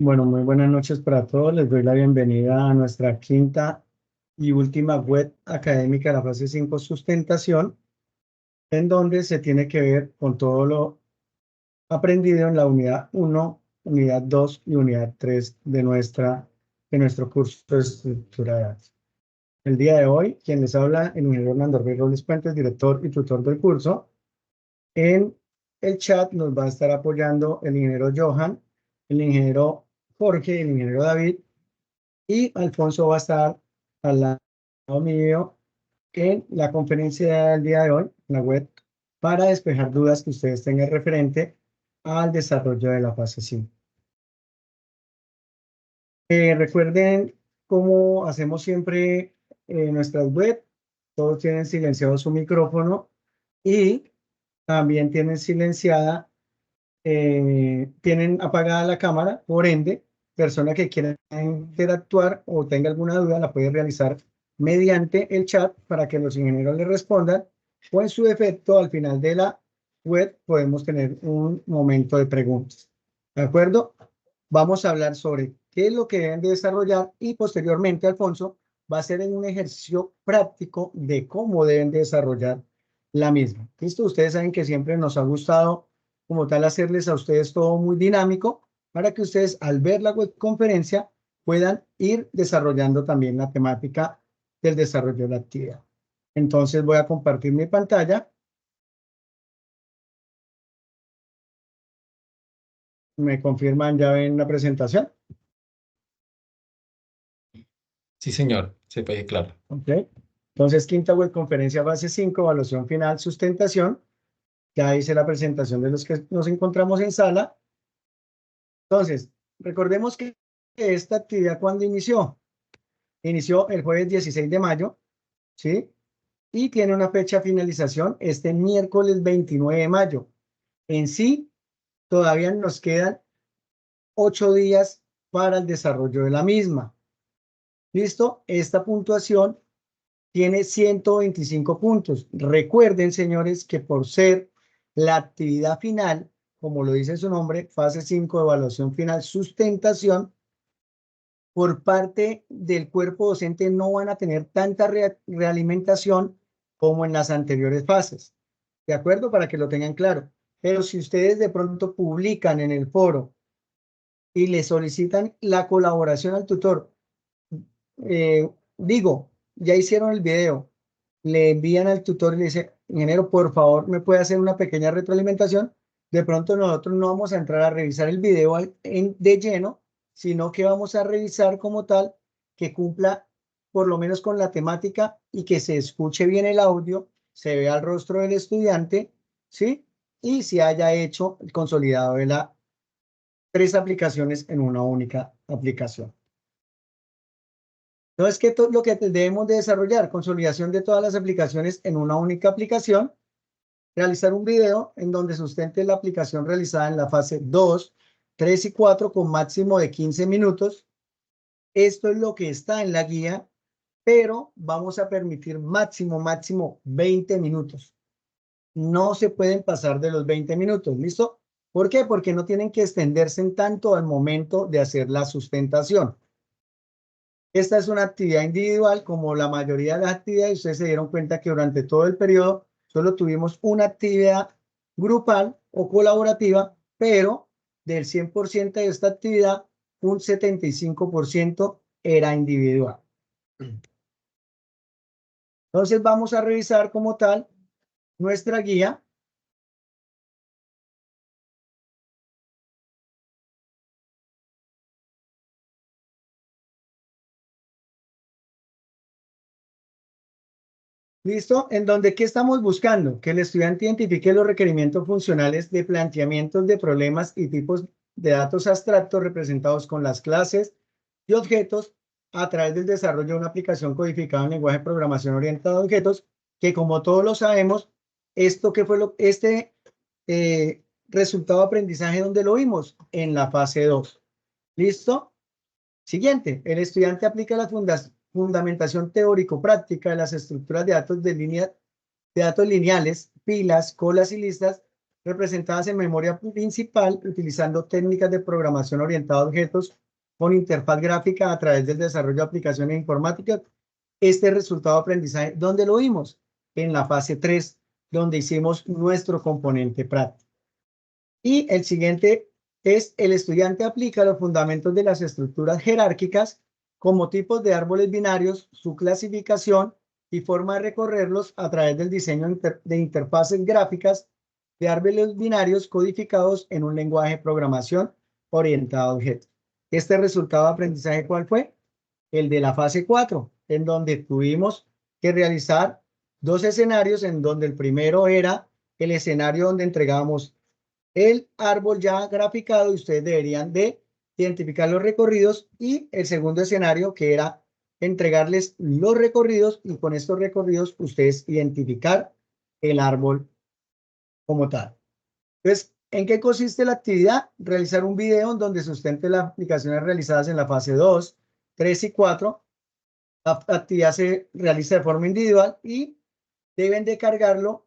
Bueno, muy buenas noches para todos. Les doy la bienvenida a nuestra quinta y última web académica de la fase 5 sustentación, en donde se tiene que ver con todo lo aprendido en la unidad 1, unidad 2 y unidad 3 de nuestro curso de estructura de datos. El día de hoy, quien les habla, el ingeniero Hernando Ruiz Robles Puentes, director y tutor del curso. En el chat nos va a estar apoyando el ingeniero Johan, el ingeniero Jorge, el ingeniero David, y Alfonso va a estar al lado mío en la conferencia del día de hoy, en la web, para despejar dudas que ustedes tengan referente al desarrollo de la fase 5. Recuerden cómo hacemos siempre en nuestras web, todos tienen silenciado su micrófono y también tienen apagada la cámara, por ende, persona que quiera interactuar o tenga alguna duda la puede realizar mediante el chat para que los ingenieros le respondan, o en su defecto, al final de la web podemos tener un momento de preguntas. ¿De acuerdo? Vamos a hablar sobre qué es lo que deben de desarrollar y posteriormente, Alfonso, va a ser en un ejercicio práctico de cómo deben de desarrollar la misma. ¿Listo? Ustedes saben que siempre nos ha gustado como tal hacerles a ustedes todo muy dinámico para que ustedes al ver la webconferencia puedan ir desarrollando también la temática del desarrollo de la actividad. Entonces voy a compartir mi pantalla. ¿Me confirman? ¿Ya ven la presentación? Sí, señor, se puede, claro. Ok. Entonces, quinta webconferencia fase 5, evaluación final, sustentación. Ya hice la presentación de los que nos encontramos en sala. Entonces, recordemos que esta actividad, ¿cuándo inició? Inició el jueves 16 de mayo, ¿sí? Y tiene una fecha de finalización este miércoles 29 de mayo. En sí, todavía nos quedan 8 días para el desarrollo de la misma. ¿Listo? Esta puntuación tiene 125 puntos. Recuerden, señores, que por ser la actividad final, como lo dice su nombre, fase 5, evaluación final, sustentación, por parte del cuerpo docente no van a tener tanta realimentación como en las anteriores fases. ¿De acuerdo? Para que lo tengan claro. Pero si ustedes de pronto publican en el foro y le solicitan la colaboración al tutor, ya hicieron el video, le envían al tutor y le dice, ingeniero, por favor, ¿me puede hacer una pequeña retroalimentación? De pronto nosotros no vamos a entrar a revisar el video de lleno, sino que vamos a revisar como tal que cumpla por lo menos con la temática y que se escuche bien el audio, se vea el rostro del estudiante, ¿sí? Y se haya hecho el consolidado de las 3 aplicaciones en una única aplicación. Entonces, ¿qué es lo que debemos de desarrollar? Consolidación de todas las aplicaciones en una única aplicación. Realizar un video en donde sustente la aplicación realizada en la fase 2, 3 y 4 con máximo de 15 minutos. Esto es lo que está en la guía, pero vamos a permitir máximo 20 minutos. No se pueden pasar de los 20 minutos, ¿listo? ¿Por qué? Porque no tienen que extenderse en tanto al momento de hacer la sustentación. Esta es una actividad individual, como la mayoría de las actividades. Ustedes se dieron cuenta que durante todo el periodo solo tuvimos una actividad grupal o colaborativa, pero del 100% de esta actividad, un 75% era individual. Entonces vamos a revisar como tal nuestra guía. ¿Listo? En donde, ¿qué estamos buscando? Que el estudiante identifique los requerimientos funcionales de planteamientos de problemas y tipos de datos abstractos representados con las clases y objetos a través del desarrollo de una aplicación codificada en lenguaje de programación orientada a objetos, que como todos lo sabemos, este resultado de aprendizaje, ¿dónde lo vimos? En la fase 2. ¿Listo? Siguiente, el estudiante aplica la fundamentación teórico-práctica de las estructuras de datos lineales, pilas, colas y listas representadas en memoria principal utilizando técnicas de programación orientada a objetos con interfaz gráfica a través del desarrollo de aplicaciones informáticas. Este resultado de aprendizaje, ¿dónde lo vimos? En la fase 3, donde hicimos nuestro componente práctico. Y el siguiente es: el estudiante aplica los fundamentos de las estructuras jerárquicas como tipos de árboles binarios, su clasificación y forma de recorrerlos a través del diseño de interfaces gráficas de árboles binarios codificados en un lenguaje de programación orientado a objetos. Este resultado de aprendizaje, ¿cuál fue? El de la fase 4, en donde tuvimos que realizar dos escenarios, en donde el primero era el escenario donde entregábamos el árbol ya graficado y ustedes deberían de identificar los recorridos, y el segundo escenario que era entregarles los recorridos y con estos recorridos ustedes identificar el árbol como tal. Entonces, ¿en qué consiste la actividad? Realizar un video en donde sustente las aplicaciones realizadas en la fase 2, 3 y 4. La actividad se realiza de forma individual y deben de cargarlo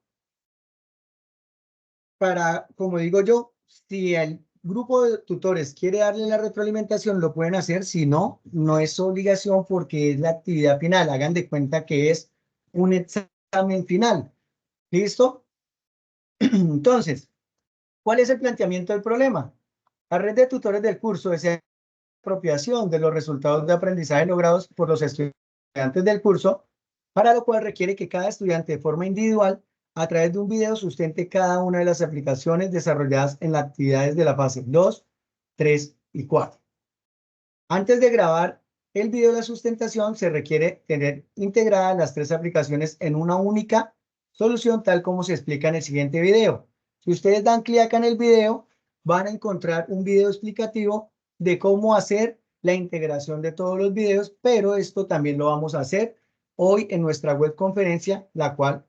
para, como digo yo, si el grupo de tutores quiere darle la retroalimentación, lo pueden hacer. Si no, no es obligación porque es la actividad final. Hagan de cuenta que es un examen final. ¿Listo? Entonces, ¿cuál es el planteamiento del problema? La red de tutores del curso desea apropiación de los resultados de aprendizaje logrados por los estudiantes del curso, para lo cual requiere que cada estudiante de forma individual, a través de un video, sustente cada una de las aplicaciones desarrolladas en las actividades de la fase 2, 3 y 4. Antes de grabar el video de la sustentación, se requiere tener integradas las tres aplicaciones en una única solución, tal como se explica en el siguiente video. Si ustedes dan clic acá en el video, van a encontrar un video explicativo de cómo hacer la integración de todos los videos, pero esto también lo vamos a hacer hoy en nuestra web conferencia, la cual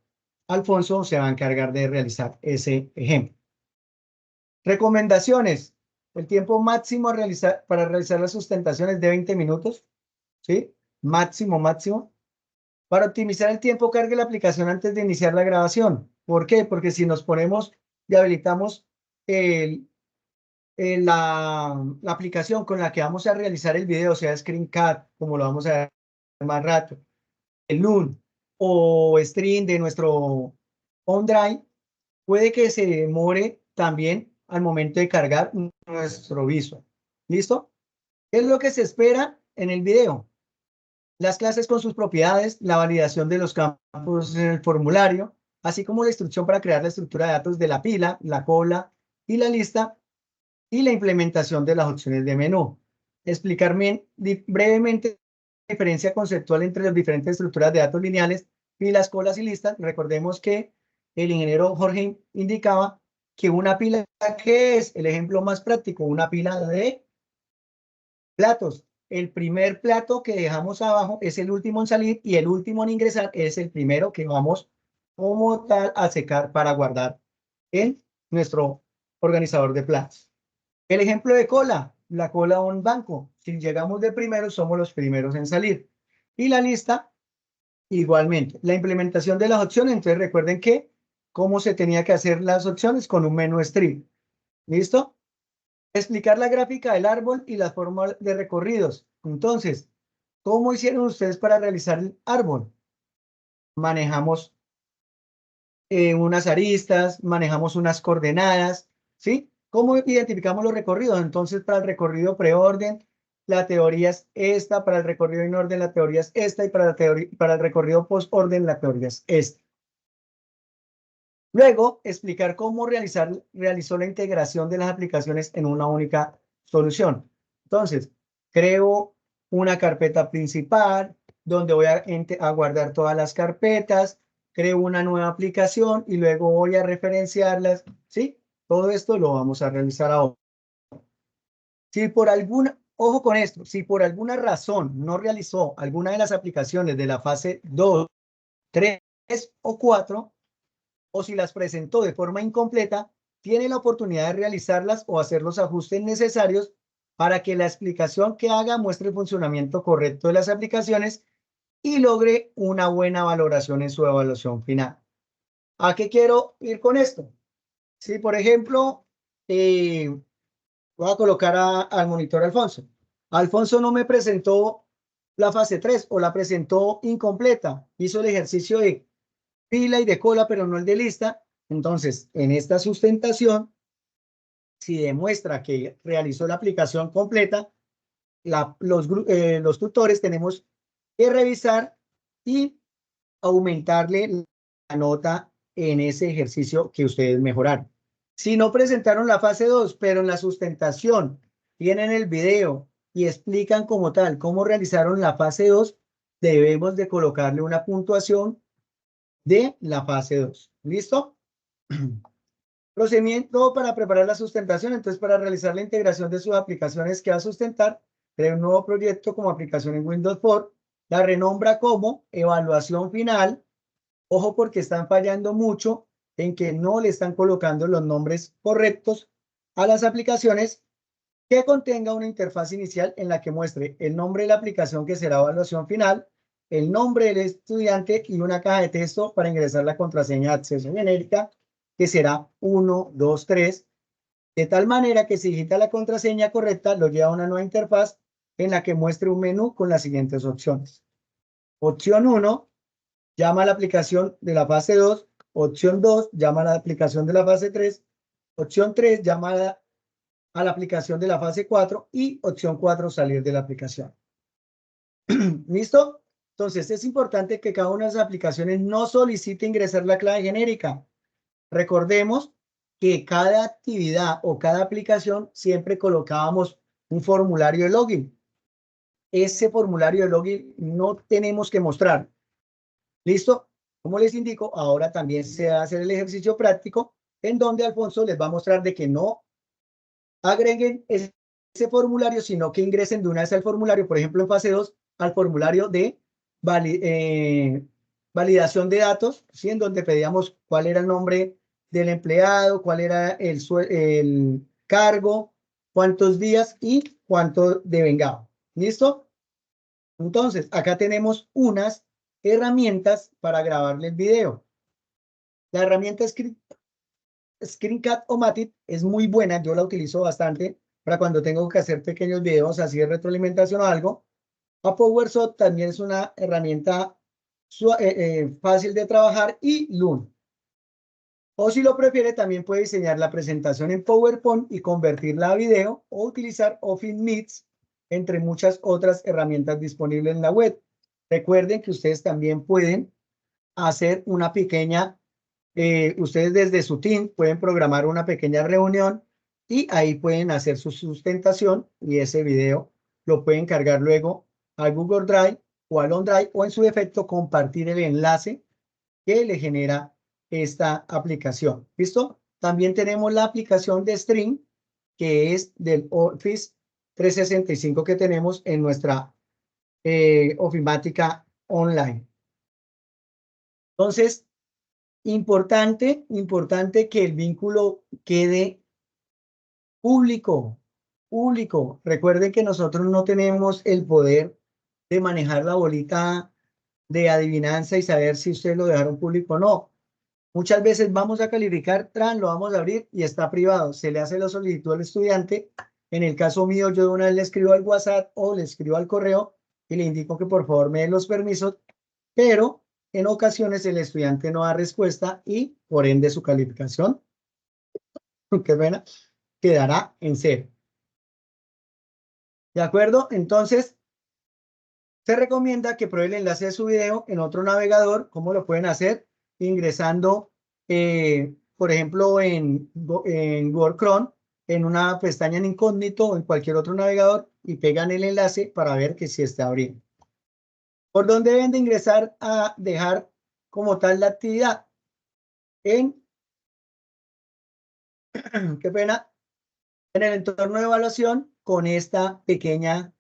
Alfonso se va a encargar de realizar ese ejemplo. Recomendaciones: el tiempo máximo para realizar la sustentación es de 20 minutos, ¿sí? Máximo, máximo. Para optimizar el tiempo, cargue la aplicación antes de iniciar la grabación. ¿Por qué? Porque si nos ponemos y habilitamos la aplicación con la que vamos a realizar el video, sea ScreenCat, como lo vamos a ver más rato, el Loom o Stream de nuestro OneDrive, puede que se demore también al momento de cargar nuestro visual. ¿Listo? ¿Qué es lo que se espera en el video? Las clases con sus propiedades, la validación de los campos en el formulario, así como la instrucción para crear la estructura de datos de la pila, la cola y la lista, y la implementación de las opciones de menú. Explicar brevemente la diferencia conceptual entre las diferentes estructuras de datos lineales, pilas, colas y listas. Recordemos que el ingeniero Jorge indicaba que una pila, ¿qué es? El ejemplo más práctico, una pila de platos. El primer plato que dejamos abajo es el último en salir y el último en ingresar es el primero que vamos como tal a secar para guardar en nuestro organizador de platos. El ejemplo de cola, la cola de un banco. Si llegamos de primero, somos los primeros en salir. Y la lista, igualmente. La implementación de las opciones, entonces recuerden que cómo se tenía que hacer las opciones con un menú strip. ¿Listo? Explicar la gráfica del árbol y las formas de recorridos. Entonces, ¿cómo hicieron ustedes para realizar el árbol? Manejamos unas aristas, manejamos unas coordenadas, ¿sí? ¿Cómo identificamos los recorridos? Entonces, para el recorrido preorden, la teoría es esta; para el recorrido en orden, la teoría es esta; y para el recorrido postorden, la teoría es esta. Luego, explicar cómo realizó la integración de las aplicaciones en una única solución. Entonces, creo una carpeta principal donde voy a guardar todas las carpetas, creo una nueva aplicación y luego voy a referenciarlas, ¿sí? Todo esto lo vamos a realizar ahora. Si por ojo con esto, si por alguna razón no realizó alguna de las aplicaciones de la fase 2, 3 o 4, o si las presentó de forma incompleta, tiene la oportunidad de realizarlas o hacer los ajustes necesarios para que la explicación que haga muestre el funcionamiento correcto de las aplicaciones y logre una buena valoración en su evaluación final. ¿A qué quiero ir con esto? Si, por ejemplo, voy a colocar al monitor Alfonso. Alfonso no me presentó la fase 3 o la presentó incompleta. Hizo el ejercicio de fila y de cola, pero no el de lista. Entonces, en esta sustentación, si demuestra que realizó la aplicación completa, los tutores tenemos que revisar y aumentarle la nota en ese ejercicio que ustedes mejoraron. Si no presentaron la fase 2, pero en la sustentación tienen el video y explican como tal cómo realizaron la fase 2, debemos de colocarle una puntuación de la fase 2. ¿Listo? Procedimiento para preparar la sustentación. Entonces, para realizar la integración de sus aplicaciones que va a sustentar, crea un nuevo proyecto como aplicación en Windows 4, la renombra como evaluación final. Ojo, porque están fallando mucho en que no le están colocando los nombres correctos a las aplicaciones, que contenga una interfaz inicial en la que muestre el nombre de la aplicación que será evaluación final, el nombre del estudiante y una caja de texto para ingresar la contraseña de acceso genérica, que será 1, 2, 3, de tal manera que si digita la contraseña correcta, lo lleva a una nueva interfaz en la que muestre un menú con las siguientes opciones. Opción 1, llama a la aplicación de la fase 2. Opción 2, llama a la aplicación de la fase 3. Opción 3, llama a la aplicación de la fase 4. Y opción 4, salir de la aplicación. ¿Listo? Entonces, es importante que cada una de las aplicaciones no solicite ingresar la clave genérica. Recordemos que cada actividad o cada aplicación siempre colocábamos un formulario de login. Ese formulario de login no tenemos que mostrar. ¿Listo? Como les indico, ahora también se va a hacer el ejercicio práctico en donde Alfonso les va a mostrar de que no agreguen ese formulario, sino que ingresen de una vez al formulario, por ejemplo, en fase 2, al formulario de validación de datos, ¿sí? En donde pedíamos cuál era el nombre del empleado, cuál era el cargo, cuántos días y cuánto devengado. ¿Listo? Entonces, acá tenemos unas herramientas para grabarle el video. La herramienta Screencast-O-Matic es muy buena, yo la utilizo bastante para cuando tengo que hacer pequeños videos así de retroalimentación o algo. A PowerShot también es una herramienta fácil de trabajar, y Loom. O si lo prefiere, también puede diseñar la presentación en PowerPoint y convertirla a video, o utilizar Office Meets, entre muchas otras herramientas disponibles en la web. Recuerden que ustedes también pueden hacer una pequeña, ustedes desde su team pueden programar una pequeña reunión y ahí pueden hacer su sustentación, y ese video lo pueden cargar luego al Google Drive o al OneDrive, o en su defecto compartir el enlace que le genera esta aplicación. ¿Listo? También tenemos la aplicación de Stream, que es del Office 365 que tenemos en nuestra ofimática online. Entonces, importante que el vínculo quede público. Recuerden que nosotros no tenemos el poder de manejar la bolita de adivinanza y saber si ustedes lo dejaron público o no. Muchas veces vamos a calificar, lo vamos a abrir y está privado. Se le hace la solicitud al estudiante. En el caso mío, yo de una vez le escribo al WhatsApp o le escribo al correo y le indico que por favor me den los permisos, pero en ocasiones el estudiante no da respuesta y por ende su calificación, qué pena, quedará en 0. ¿De acuerdo? Entonces, se recomienda que prueben el enlace de su video en otro navegador. ¿Cómo lo pueden hacer? Ingresando, por ejemplo, en Google Chrome, en una pestaña en incógnito o en cualquier otro navegador, y pegan el enlace para ver que sí está abriendo. ¿Por dónde deben de ingresar a dejar como tal la actividad? Qué pena, en el entorno de evaluación con esta pequeña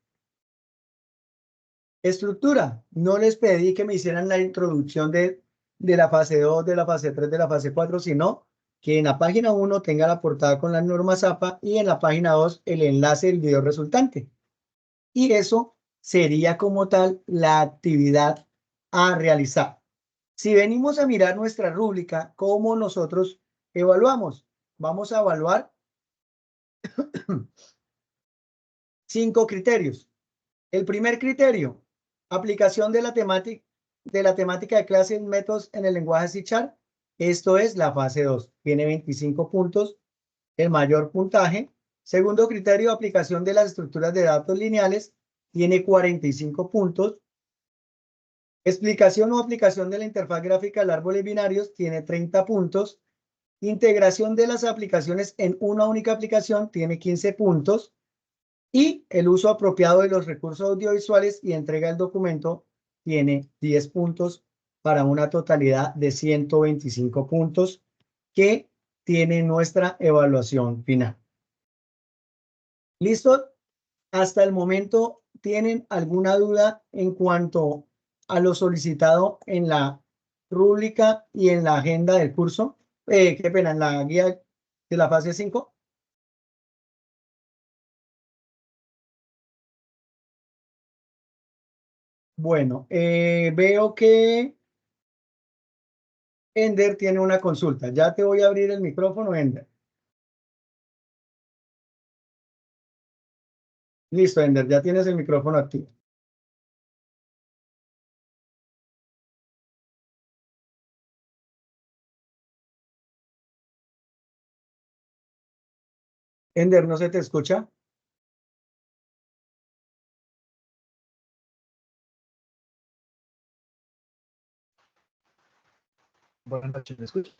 estructura. No les pedí que me hicieran la introducción de la fase 2, de la fase 3, de la fase 4, sino que en la página 1 tenga la portada con las normas APA y en la página 2 el enlace del video resultante. Y eso sería como tal la actividad a realizar. Si venimos a mirar nuestra rúbrica, ¿cómo nosotros evaluamos? vamos a evaluar 5 criterios. El primer criterio, aplicación de la temática de clases métodos en el lenguaje C#. Esto es la fase 2. Tiene 25 puntos, el mayor puntaje. Segundo criterio, aplicación de las estructuras de datos lineales. Tiene 45 puntos. Explicación o aplicación de la interfaz gráfica de árboles binarios. Tiene 30 puntos. Integración de las aplicaciones en una única aplicación. Tiene 15 puntos. Y el uso apropiado de los recursos audiovisuales y entrega del documento tiene 10 puntos para una totalidad de 125 puntos que tiene nuestra evaluación final. ¿Listo? Hasta el momento, ¿tienen alguna duda en cuanto a lo solicitado en la rúbrica y en la agenda del curso? Qué pena, en la guía de la fase 5. Bueno, veo que Ender tiene una consulta. Ya te voy a abrir el micrófono, Ender. Listo, Ender, ya tienes el micrófono activo. Ender, ¿no se te escucha? Buenas noches, ¿me escucha?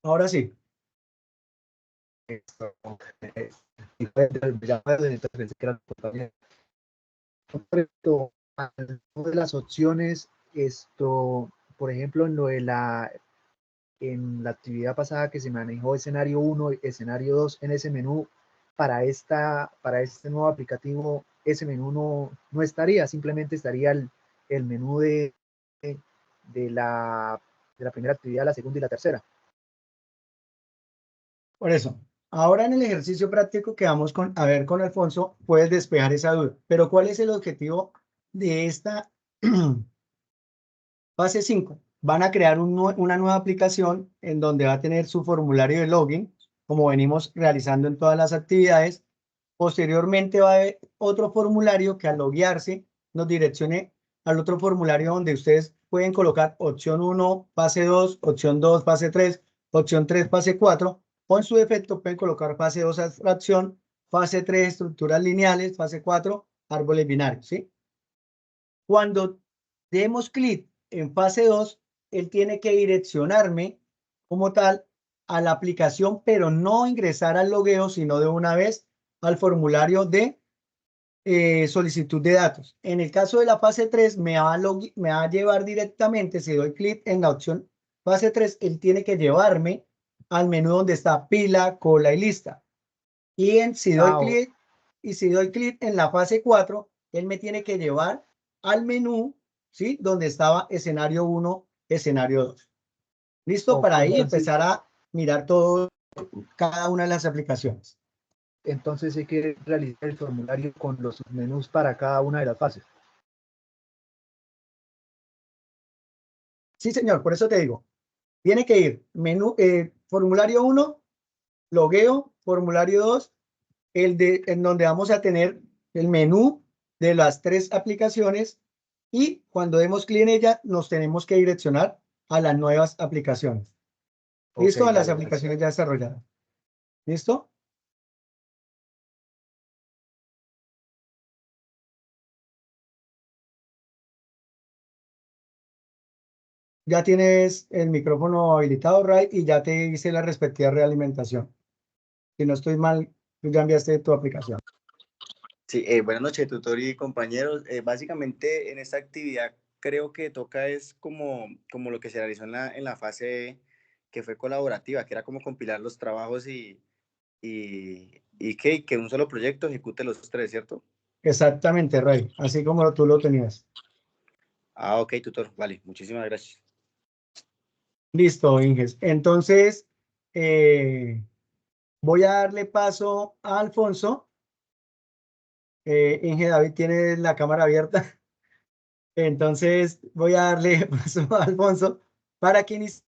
Ahora sí. Respecto a de las opciones, por ejemplo, en la actividad pasada que se manejó escenario 1 y escenario 2 en ese menú, para este nuevo aplicativo, ese menú no estaría, simplemente estaría el menú de la primera actividad, la segunda y la tercera. Por eso, ahora en el ejercicio práctico que vamos a ver con Alfonso, puedes despejar esa duda. Pero ¿cuál es el objetivo de esta fase 5? Van a crear una nueva aplicación en donde va a tener su formulario de login, como venimos realizando en todas las actividades. Posteriormente va a haber otro formulario que al loguearse nos direccione al otro formulario donde ustedes pueden colocar opción 1, fase 2, opción 2, fase 3, opción 3, fase 4, o en su defecto pueden colocar fase 2, abstracción, fase 3, estructuras lineales, fase 4, árboles binarios, ¿sí? Cuando demos clic en fase 2, él tiene que direccionarme como tal a la aplicación, pero no ingresar al logueo, sino de una vez al formulario de solicitud de datos. En el caso de la fase 3, me va a llevar directamente, si doy clic en la opción fase 3, él tiene que llevarme al menú donde está pila, cola y lista. Y si doy clic en la fase 4, él me tiene que llevar al menú, ¿sí? Donde estaba escenario 1, escenario 2. ¿Listo? Para ahí empezar a mirar cada una de las aplicaciones. Entonces hay que realizar el formulario con los submenús para cada una de las fases. Sí, señor, por eso te digo. Tiene que ir formulario 1, logueo, formulario 2, en donde vamos a tener el menú de las 3 aplicaciones y cuando demos clic en ella nos tenemos que direccionar a las nuevas aplicaciones. ¿Listo? Okay, a las vale, aplicaciones ya desarrolladas. ¿Listo? Ya tienes el micrófono habilitado, Ray, y ya te hice la respectiva realimentación. Si no estoy mal, tú ya enviaste tu aplicación. Sí, buenas noches, tutor y compañeros. Básicamente en esta actividad creo que toca es como lo que se realizó en la fase que fue colaborativa, que era como compilar los trabajos y que un solo proyecto ejecute los 3, ¿cierto? Exactamente, Ray, así como tú lo tenías. Ah, ok, tutor, vale, muchísimas gracias. Listo, Inges. Entonces, voy a darle paso a Alfonso. Inge, David tiene la cámara abierta. Entonces, voy a darle paso a Alfonso para que inicie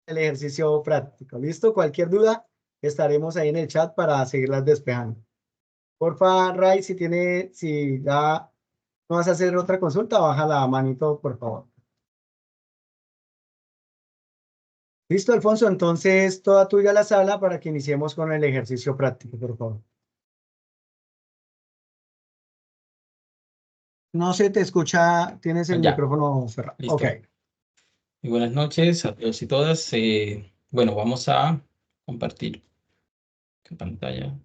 el ejercicio práctico. ¿Listo? Cualquier duda, estaremos ahí en el chat para seguirlas despejando. Porfa, Ray, si ya no vas a hacer otra consulta, baja la manito, por favor. Listo, Alfonso, entonces toda tuya la sala para que iniciemos con el ejercicio práctico, por favor. No se te escucha, tienes el Ya, micrófono cerrado. listo. Ok. Muy buenas noches a todos y todas. Bueno, vamos a compartir la pantalla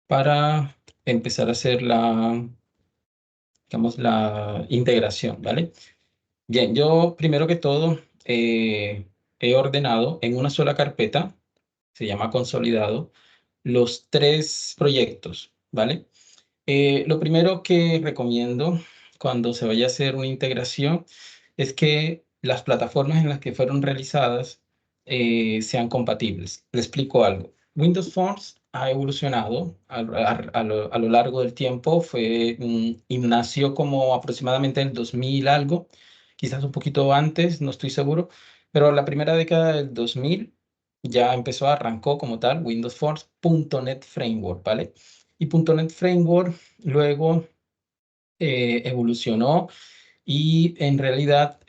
para empezar a hacer digamos, la integración, ¿vale? Bien, yo primero que todo he ordenado en una sola carpeta, se llama consolidado, los 3 proyectos, ¿vale? Lo primero que recomiendo cuando se vaya a hacer una integración es que las plataformas en las que fueron realizadas sean compatibles. Le explico algo. Windows Forms ha evolucionado a lo largo del tiempo. Y nació como aproximadamente en el 2000 algo, quizás un poquito antes, no estoy seguro, pero la primera década del 2000 ya arrancó como tal Windows Forms.NET Framework, ¿vale? Y .NET Framework luego evolucionó y en realidad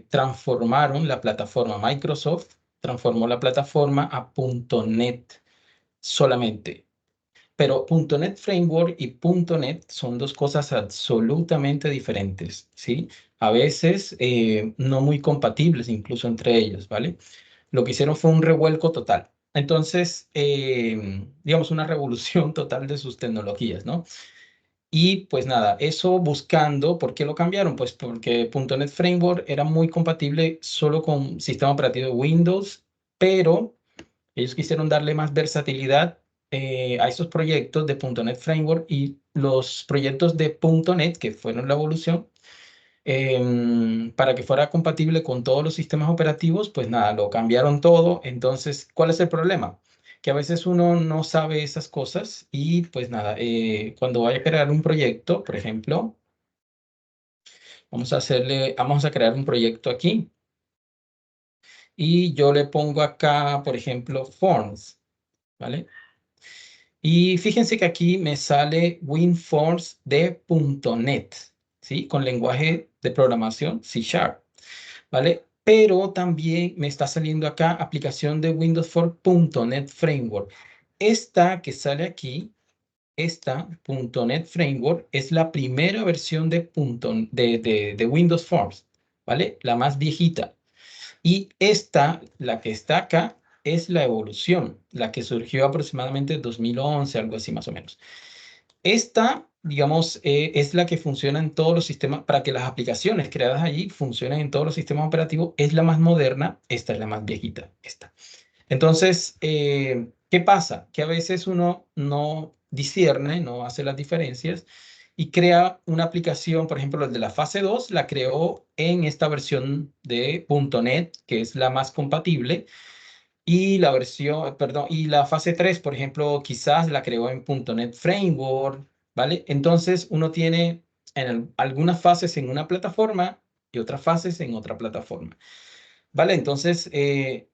transformaron la plataforma. Microsoft transformó la plataforma a .NET solamente. Pero .NET Framework y .NET son 2 cosas absolutamente diferentes, ¿sí? A veces no muy compatibles incluso entre ellos, ¿vale? Lo que hicieron fue un revuelco total. Entonces, digamos, una revolución total de sus tecnologías, ¿no? Y pues nada, eso buscando, ¿por qué lo cambiaron? Pues porque .NET Framework era muy compatible solo con sistema operativo de Windows, pero ellos quisieron darle más versatilidad a esos proyectos de .NET Framework, y los proyectos de .NET, que fueron la evolución, para que fuera compatible con todos los sistemas operativos, pues nada, lo cambiaron todo. Entonces, ¿cuál es el problema? Que a veces uno no sabe esas cosas y pues nada, cuando vaya a crear un proyecto, por ejemplo, vamos a crear un proyecto aquí y yo le pongo acá, por ejemplo, Forms, ¿vale? Y fíjense que aquí me sale WinForms de .NET, ¿sí? Con lenguaje de programación C#, ¿vale? Pero también me está saliendo acá aplicación de Windows for .NET Framework. Esta que sale aquí, esta .NET Framework, es la primera versión de Windows Forms, ¿vale? La más viejita. Y esta, la que está acá, es la evolución, la que surgió aproximadamente en 2011, algo así más o menos. Esta, digamos, es la que funciona en todos los sistemas, para que las aplicaciones creadas allí funcionen en todos los sistemas operativos. Es la más moderna, esta es la más viejita, esta. Entonces, ¿qué pasa? Que a veces uno no discierne, no hace las diferencias y crea una aplicación, por ejemplo, el de la fase 2 la creó en esta versión de .NET, que es la más compatible, y la versión, perdón, y la fase 3, por ejemplo, quizás la creó en .NET Framework, ¿vale? Entonces, uno tiene algunas fases en una plataforma y otras fases en otra plataforma, ¿vale? Entonces,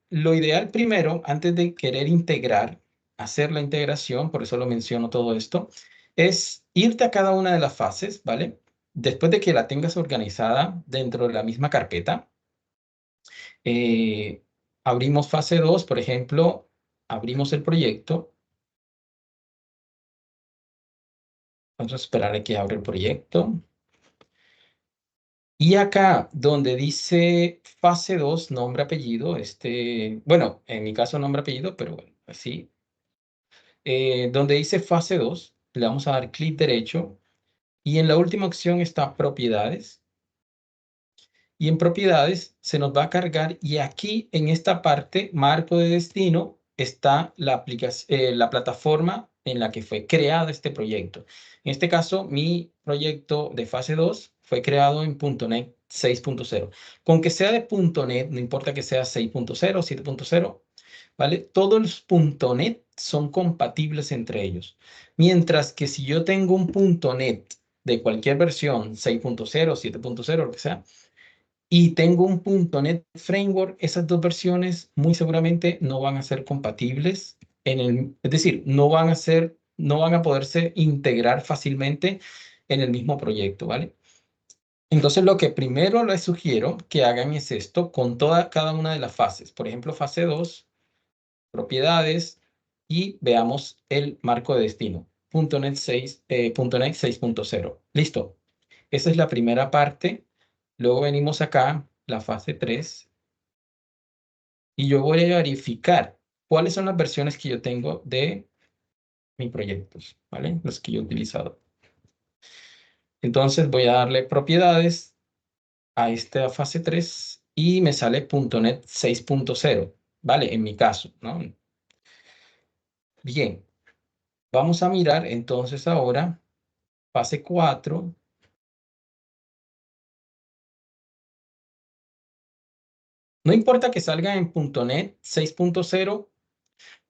lo ideal primero, antes de querer integrar, hacer la integración, por eso lo menciono todo esto, es irte a cada una de las fases, ¿vale? Después de que la tengas organizada dentro de la misma carpeta, eh, abrimos fase 2, por ejemplo, abrimos el proyecto. Vamos a esperar a que abra el proyecto. Y acá, donde dice fase 2, nombre, apellido, bueno, en mi caso nombre, apellido, pero bueno, así. Donde dice fase 2, le vamos a dar clic derecho y en la última opción está propiedades. Y en propiedades se nos va a cargar, y aquí en esta parte, marco de destino, está la plataforma en la que fue creado este proyecto. En este caso, mi proyecto de fase 2 fue creado en .NET 6.0. Con que sea de .NET, no importa que sea 6.0, 7.0, ¿vale? Todos los .NET son compatibles entre ellos. Mientras que si yo tengo un .NET de cualquier versión, 6.0, 7.0, lo que sea, y tengo un .NET Framework, esas dos versiones muy seguramente no van a ser compatibles es decir, no van a poderse integrar fácilmente en el mismo proyecto, ¿vale? Entonces, lo que primero les sugiero que hagan es esto con cada una de las fases. Por ejemplo, fase 2, propiedades, y veamos el marco de destino, .NET 6.0. Listo. Esa es la primera parte. Luego venimos acá, la fase 3, y yo voy a verificar cuáles son las versiones que yo tengo de mis proyectos, ¿vale? Los que yo he utilizado. Entonces voy a darle propiedades a esta fase 3 y me sale .NET 6.0, ¿vale? En mi caso, ¿no? Bien, vamos a mirar entonces ahora fase 4. No importa que salgan en .NET 6.0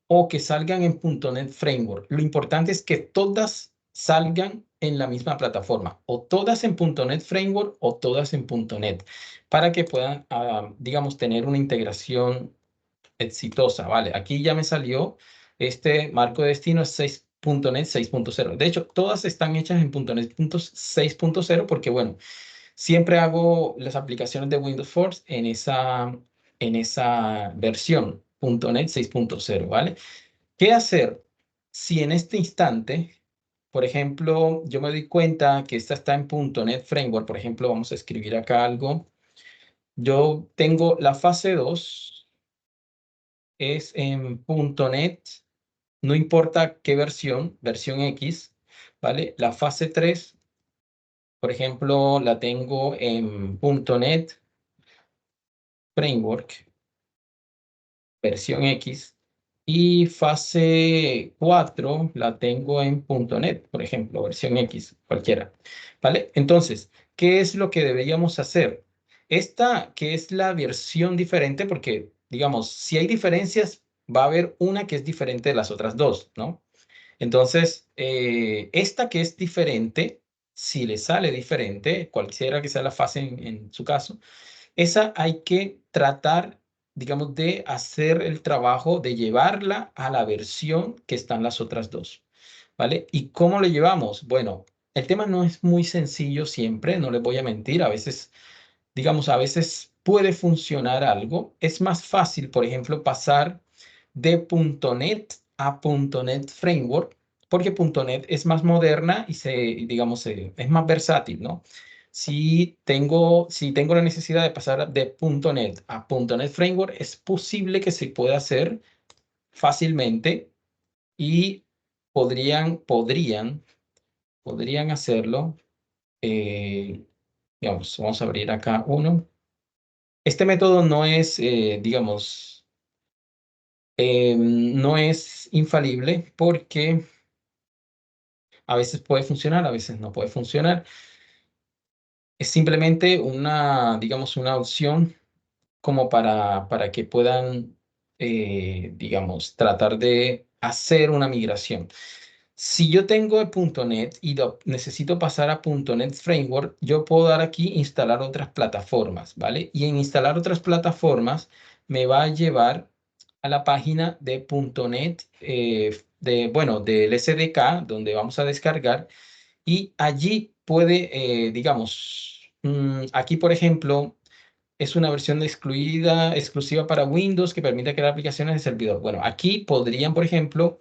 o que salgan en .NET Framework. Lo importante es que todas salgan en la misma plataforma, o todas en .NET Framework o todas en .NET, para que puedan, digamos, tener una integración exitosa, ¿vale? Aquí ya me salió este marco de destino es .NET 6.0. De hecho, todas están hechas en .NET 6.0 porque, bueno, siempre hago las aplicaciones de Windows Force en esa versión, .NET 6.0, ¿vale? ¿Qué hacer si en este instante, por ejemplo, yo me doy cuenta que esta está en .NET Framework? Por ejemplo, vamos a escribir acá algo. Yo tengo la fase 2, es en .NET, no importa qué versión X, ¿vale? La fase 3, por ejemplo, la tengo en .NET Framework, versión X, y fase 4 la tengo en .NET, por ejemplo, versión X, cualquiera, ¿vale? Entonces, ¿qué es lo que deberíamos hacer? Esta que es la versión diferente, porque, digamos, si hay diferencias, va a haber una que es diferente de las otras dos, ¿no? Entonces, esta que es diferente, si le sale diferente, cualquiera que sea la fase en su caso, esa hay que tratar, digamos, de hacer el trabajo de llevarla a la versión que están las otras dos, ¿vale? ¿Y cómo lo llevamos? Bueno, el tema no es muy sencillo siempre, no les voy a mentir, a veces, digamos, a veces puede funcionar algo. Es más fácil, por ejemplo, pasar de .NET a .NET Framework, porque .NET es más moderna y digamos, es más versátil, ¿no? Si tengo la necesidad de pasar de .NET a .NET Framework, es posible que se pueda hacer fácilmente y podrían hacerlo. Digamos, vamos a abrir acá uno. Este método no es, digamos, no es infalible porque a veces puede funcionar, a veces no puede funcionar. Es simplemente digamos, una opción como para que puedan, digamos, tratar de hacer una migración. Si yo tengo el .NET y necesito pasar a .NET Framework, yo puedo dar aquí instalar otras plataformas, ¿vale? Y en instalar otras plataformas me va a llevar a la página de .NET, bueno, del SDK, donde vamos a descargar, y allí puede, digamos, aquí, por ejemplo, es una versión exclusiva para Windows que permite crear aplicaciones de servidor. Bueno, aquí podrían, por ejemplo,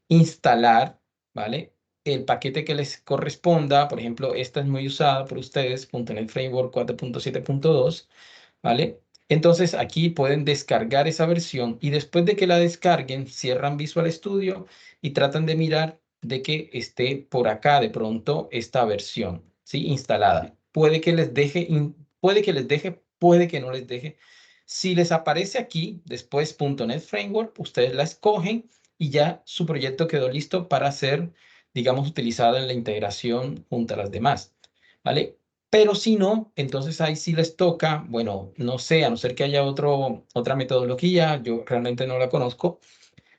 instalar, ¿vale? El paquete que les corresponda. Por ejemplo, esta es muy usada por ustedes, .NET Framework 4.7.2, ¿vale? Entonces, aquí pueden descargar esa versión y después de que la descarguen, cierran Visual Studio y tratan de mirar de que esté por acá de pronto esta versión, ¿sí? Instalada. Puede que les deje, puede que les deje, puede que no les deje. Si les aparece aquí, después .NET Framework, ustedes la escogen y ya su proyecto quedó listo para ser, digamos, utilizado en la integración junto a las demás, ¿vale? Pero si no, entonces ahí sí les toca, bueno, no sé, a no ser que haya otra metodología, yo realmente no la conozco,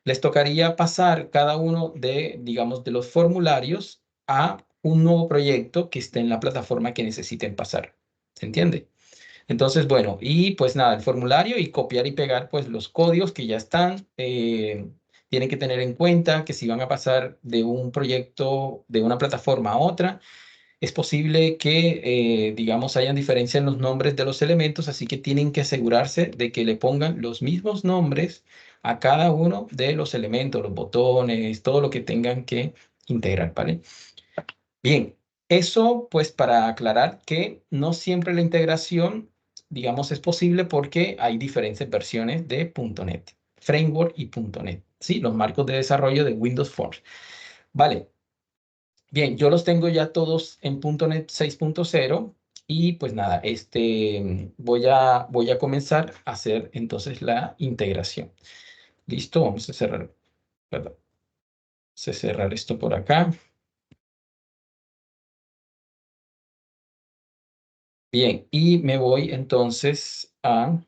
les tocaría pasar cada uno digamos, de los formularios a un nuevo proyecto que esté en la plataforma que necesiten pasar. ¿Se entiende? Entonces, bueno, y pues nada, el formulario y copiar y pegar pues los códigos que ya están. Tienen que tener en cuenta que si van a pasar de un proyecto, de una plataforma a otra, es posible que, digamos, hayan diferencia en los nombres de los elementos, así que tienen que asegurarse de que le pongan los mismos nombres a cada uno de los elementos, los botones, todo lo que tengan que integrar, ¿vale? Bien, eso pues para aclarar que no siempre la integración, digamos, es posible porque hay diferentes versiones de .NET, Framework y .NET, ¿sí? Los marcos de desarrollo de Windows Forms. Vale. Bien, yo los tengo ya todos en .NET 6.0 y pues nada, voy a comenzar a hacer entonces la integración. Listo, vamos a cerrar, perdón, vamos a cerrar esto por acá. Bien, y me voy entonces a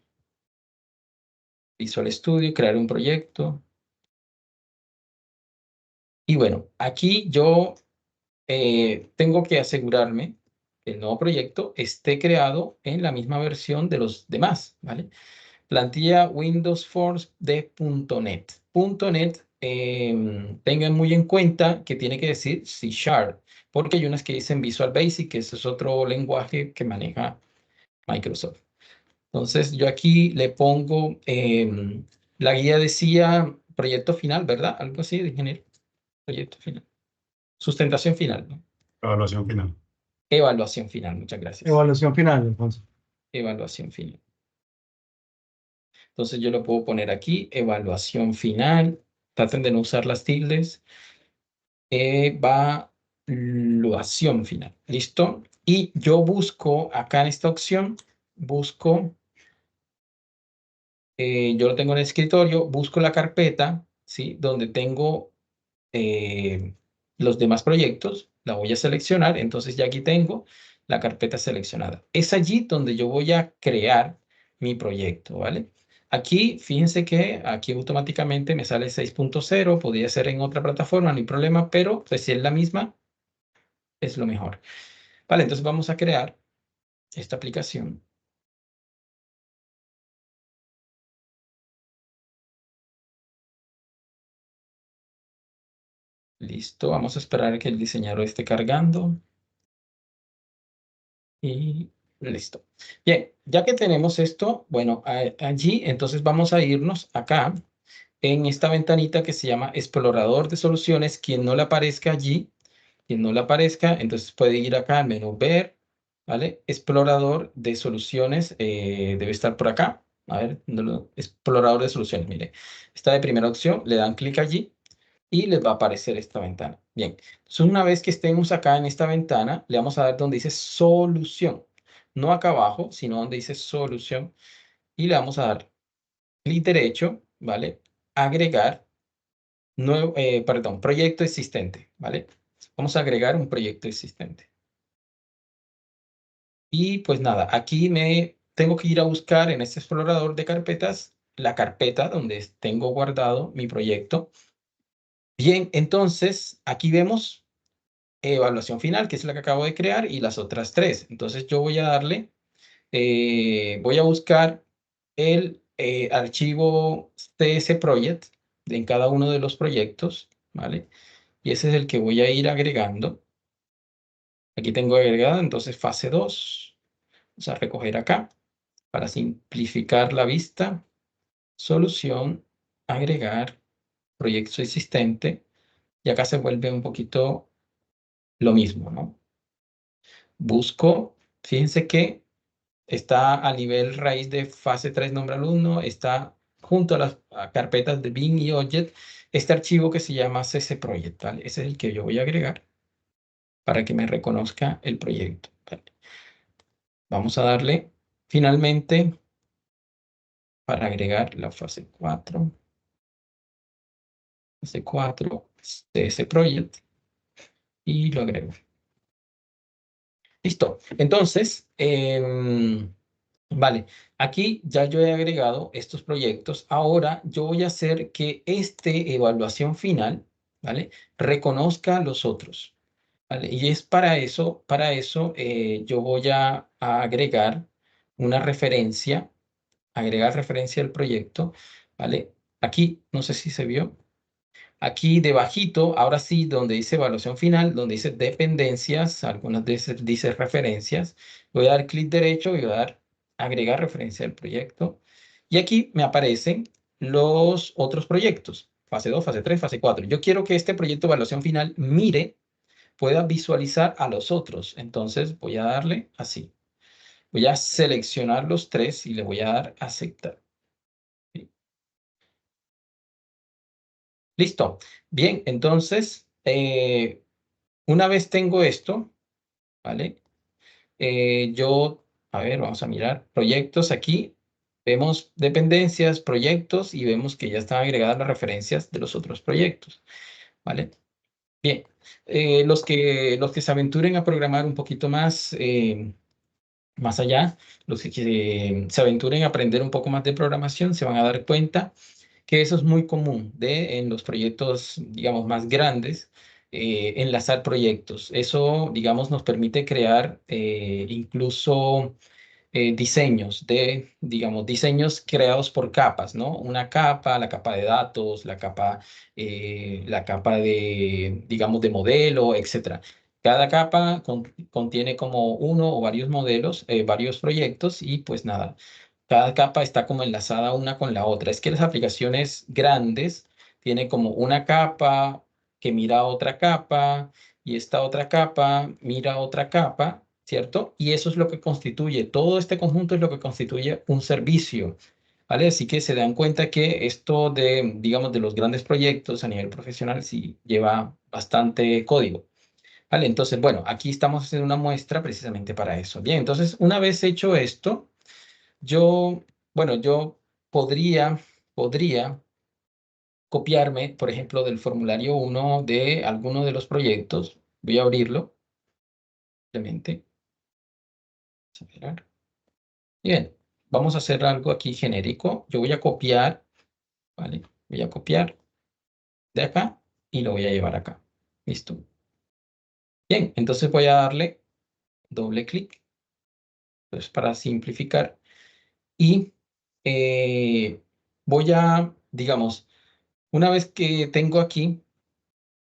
Visual Studio, crear un proyecto. Y bueno, aquí yo tengo que asegurarme que el nuevo proyecto esté creado en la misma versión de los demás, ¿vale? Plantilla Windows Forms de .NET. .NET, tengan muy en cuenta que tiene que decir C#, porque hay unas que dicen Visual Basic, que ese es otro lenguaje que maneja Microsoft. Entonces, yo aquí le pongo, la guía decía proyecto final, ¿verdad? Algo así de ingeniero. Proyecto final. Sustentación final, ¿no? Evaluación final. Evaluación final, muchas gracias. Evaluación final, Alfonso. Evaluación final. Entonces yo lo puedo poner aquí, evaluación final. Traten de no usar las tildes. Evaluación final. ¿Listo? Y yo busco acá en esta opción, busco, yo lo tengo en el escritorio, busco la carpeta, ¿sí? Donde tengo los demás proyectos, la voy a seleccionar, entonces ya aquí tengo la carpeta seleccionada. Es allí donde yo voy a crear mi proyecto, ¿vale? Aquí, fíjense que aquí automáticamente me sale 6.0, podría ser en otra plataforma, no hay problema, pero pues, si es la misma, es lo mejor. Vale, entonces vamos a crear esta aplicación. Listo, vamos a esperar a que el diseñador esté cargando. Y listo. Bien, ya que tenemos esto, bueno, allí entonces vamos a irnos acá en esta ventanita que se llama Explorador de Soluciones. Quien no le aparezca allí, quien no le aparezca, entonces puede ir acá al menú Ver, ¿vale? Explorador de Soluciones, debe estar por acá. A ver, Explorador de Soluciones, mire. Está de primera opción, le dan clic allí y les va a aparecer esta ventana. Bien, entonces una vez que estemos acá en esta ventana, le vamos a dar donde dice Solución. No acá abajo, sino donde dice Solución. Y le vamos a dar clic derecho, ¿vale? Agregar, nuevo, perdón, proyecto existente, ¿vale? Vamos a agregar un proyecto existente. Y pues nada, aquí me tengo que ir a buscar en este explorador de carpetas la carpeta donde tengo guardado mi proyecto. Bien, entonces aquí vemos evaluación final, que es la que acabo de crear, y las otras tres. Entonces yo voy a darle, voy a buscar el archivo CS Project en cada uno de los proyectos, ¿vale? Y ese es el que voy a ir agregando. Aquí tengo agregado, entonces fase 2. Vamos a recoger acá para simplificar la vista. Solución, agregar, proyecto existente. Y acá se vuelve un poquito lo mismo, ¿no? Busco, fíjense que está a nivel raíz de fase 3 nombre alumno, está junto a las carpetas de bin y object, este archivo que se llama CC-Project, ¿vale? Ese es el que yo voy a agregar para que me reconozca el proyecto, ¿vale? Vamos a darle finalmente para agregar la fase 4, CC-Project, y lo agrego. Listo. Entonces, vale, aquí ya yo he agregado estos proyectos. Ahora yo voy a hacer que este evaluación final, ¿vale? Reconozca los otros, ¿vale? Y es para eso yo voy a agregar una referencia, agregar referencia al proyecto, ¿vale? Aquí, no sé si se vio. Aquí debajito, ahora sí, donde dice evaluación final, donde dice dependencias, algunas veces dice referencias, voy a dar clic derecho y voy a dar agregar referencia al proyecto. Y aquí me aparecen los otros proyectos, fase 2, fase 3, fase 4. Yo quiero que este proyecto de evaluación final mire, pueda visualizar a los otros. Entonces voy a darle así. Voy a seleccionar los tres y le voy a dar aceptar. ¿Sí? Listo. Bien, entonces, una vez tengo esto, ¿vale? A ver, vamos a mirar proyectos aquí. Vemos dependencias, proyectos y vemos que ya están agregadas las referencias de los otros proyectos, ¿vale? Bien, los que se aventuren a programar un poquito más, más allá, los que se aventuren a aprender un poco más de programación, se van a dar cuenta que eso es muy común en los proyectos, digamos, más grandes, enlazar proyectos. Eso, digamos, nos permite crear incluso diseños digamos, diseños creados por capas, ¿no? Una capa, la capa de datos, la capa de, digamos, de modelo, etcétera. Cada capa contiene como uno o varios modelos, varios proyectos y pues nada, cada capa está como enlazada una con la otra. Es que las aplicaciones grandes tienen como una capa que mira a otra capa y esta otra capa mira a otra capa, ¿cierto? Y eso es lo que constituye, todo este conjunto es lo que constituye un servicio, ¿vale? Así que se dan cuenta que esto de, digamos, de los grandes proyectos a nivel profesional sí lleva bastante código. ¿Vale? Entonces, bueno, aquí estamos haciendo una muestra precisamente para eso. Bien, entonces, una vez hecho esto, yo, bueno, yo podría copiarme, por ejemplo, del formulario 1 de alguno de los proyectos. Voy a abrirlo, simplemente. Vamos a mirar. Bien, vamos a hacer algo aquí genérico. Yo voy a copiar, ¿vale? Voy a copiar de acá y lo voy a llevar acá. Listo. Bien, entonces voy a darle doble clic, pues para simplificar. Y voy a, digamos, una vez que tengo aquí,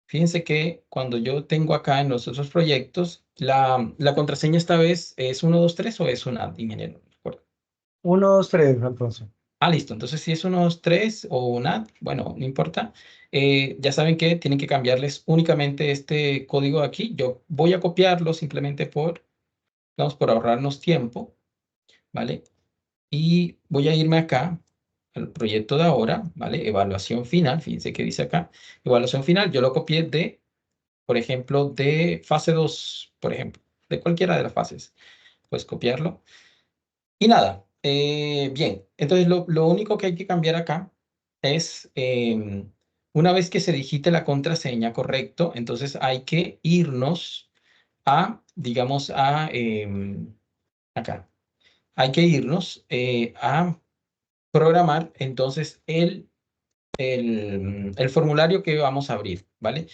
fíjense que cuando yo tengo acá en los otros proyectos, la contraseña esta vez es 123 o es una, ingeniero. No recuerdo. 1, 2, 3, Alfonso. Ah, listo. Entonces, si es 123 o una, bueno, no importa. Ya saben que tienen que cambiarles únicamente este código de aquí. Yo voy a copiarlo simplemente vamos, por ahorrarnos tiempo, ¿vale? Y voy a irme acá al proyecto de ahora, ¿vale? Evaluación final, fíjense que dice acá, evaluación final, yo lo copié por ejemplo, de fase 2, por ejemplo, de cualquiera de las fases. Puedes copiarlo. Y nada, bien, entonces lo único que hay que cambiar acá es, una vez que se digite la contraseña, correcto, entonces hay que irnos digamos, acá. Hay que irnos a programar entonces el formulario que vamos a abrir, ¿vale?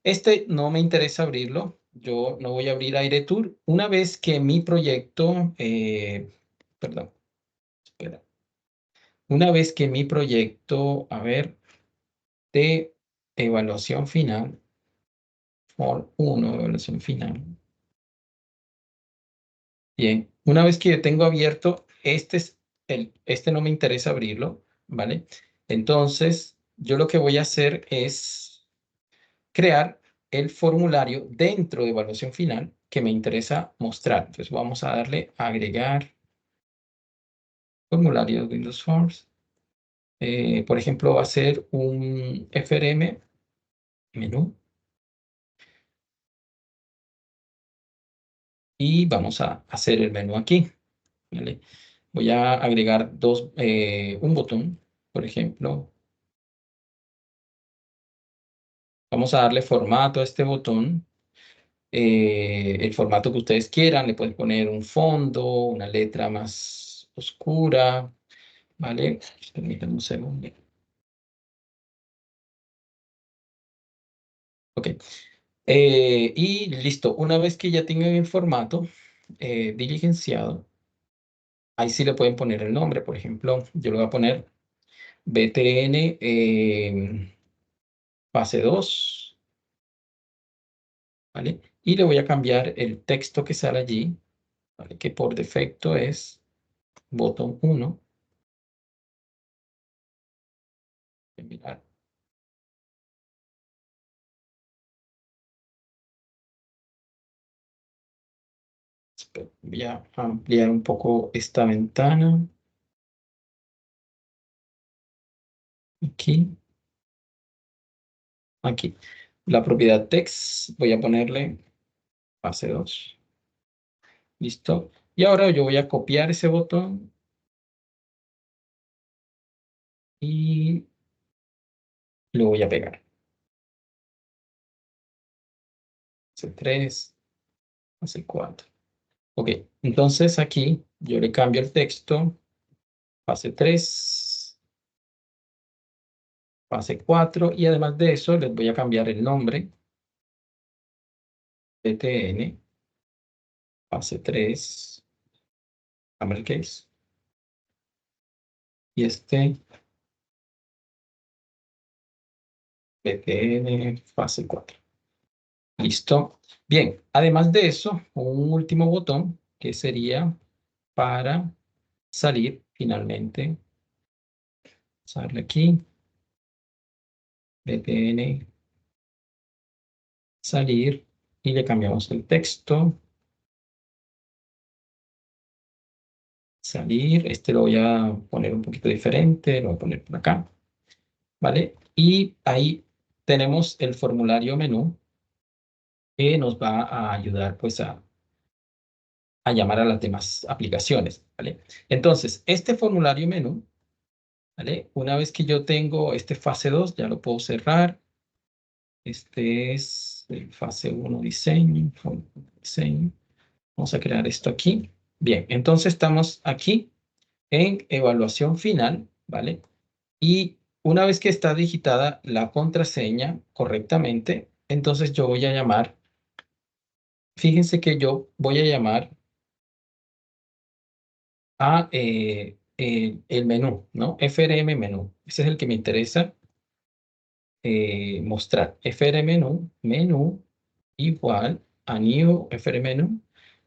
Este no me interesa abrirlo. Yo no voy a abrir AireTour. Una vez que mi proyecto, perdón, espera. Una vez que mi proyecto, a ver, de evaluación final, for 1, evaluación final. Bien, una vez que yo tengo abierto, este no me interesa abrirlo, ¿vale? Entonces, yo lo que voy a hacer es crear el formulario dentro de evaluación final que me interesa mostrar. Entonces vamos a darle a agregar formulario de Windows Forms. Por ejemplo, va a ser un FRM menú. Y vamos a hacer el menú aquí, ¿vale? Voy a agregar un botón, por ejemplo. Vamos a darle formato a este botón. El formato que ustedes quieran. Le pueden poner un fondo, una letra más oscura, ¿vale? Permítanme un segundo. Ok. Y listo. Una vez que ya tengan el formato diligenciado, ahí sí le pueden poner el nombre. Por ejemplo, yo le voy a poner BTN fase 2, ¿vale? Y le voy a cambiar el texto que sale allí, ¿vale? Que por defecto es botón 1. Mirar. Voy a ampliar un poco esta ventana. Aquí. Aquí. La propiedad text, voy a ponerle fase 2. Listo. Y ahora yo voy a copiar ese botón y lo voy a pegar. Fase 3, fase 4. Ok, entonces aquí yo le cambio el texto, fase 3, fase 4, y además de eso les voy a cambiar el nombre, BTN, fase 3, uppercase, y este, BTN, fase 4. Listo. Bien, además de eso, un último botón que sería para salir finalmente. Vamos a darle aquí, BTN, salir, y le cambiamos el texto. Salir, este lo voy a poner un poquito diferente, lo voy a poner por acá, ¿vale? Y ahí tenemos el formulario menú que nos va a ayudar pues a llamar a las demás aplicaciones, ¿vale? Entonces, este formulario menú, ¿vale? Una vez que yo tengo este fase 2, ya lo puedo cerrar. Este es el fase 1 diseño, diseño. Vamos a crear esto aquí. Bien, entonces estamos aquí en evaluación final, ¿vale? Y una vez que está digitada la contraseña correctamente, entonces yo voy a llamar, fíjense que yo voy a llamar a el menú, ¿no? FRM menú. Ese es el que me interesa mostrar. FRM menú igual a new FRM menú,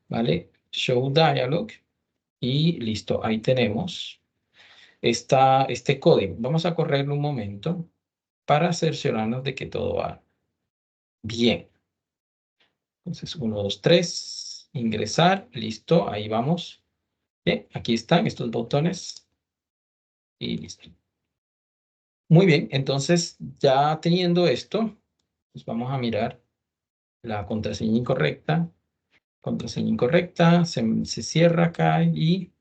¿vale? Show dialog y listo, ahí tenemos este código. Vamos a correrlo un momento para cerciorarnos de que todo va bien. Entonces, 1, 2, 3, ingresar, listo, ahí vamos. Bien, aquí están estos botones y listo. Muy bien, entonces ya teniendo esto, pues vamos a mirar la contraseña incorrecta. Contraseña incorrecta, se cierra acá y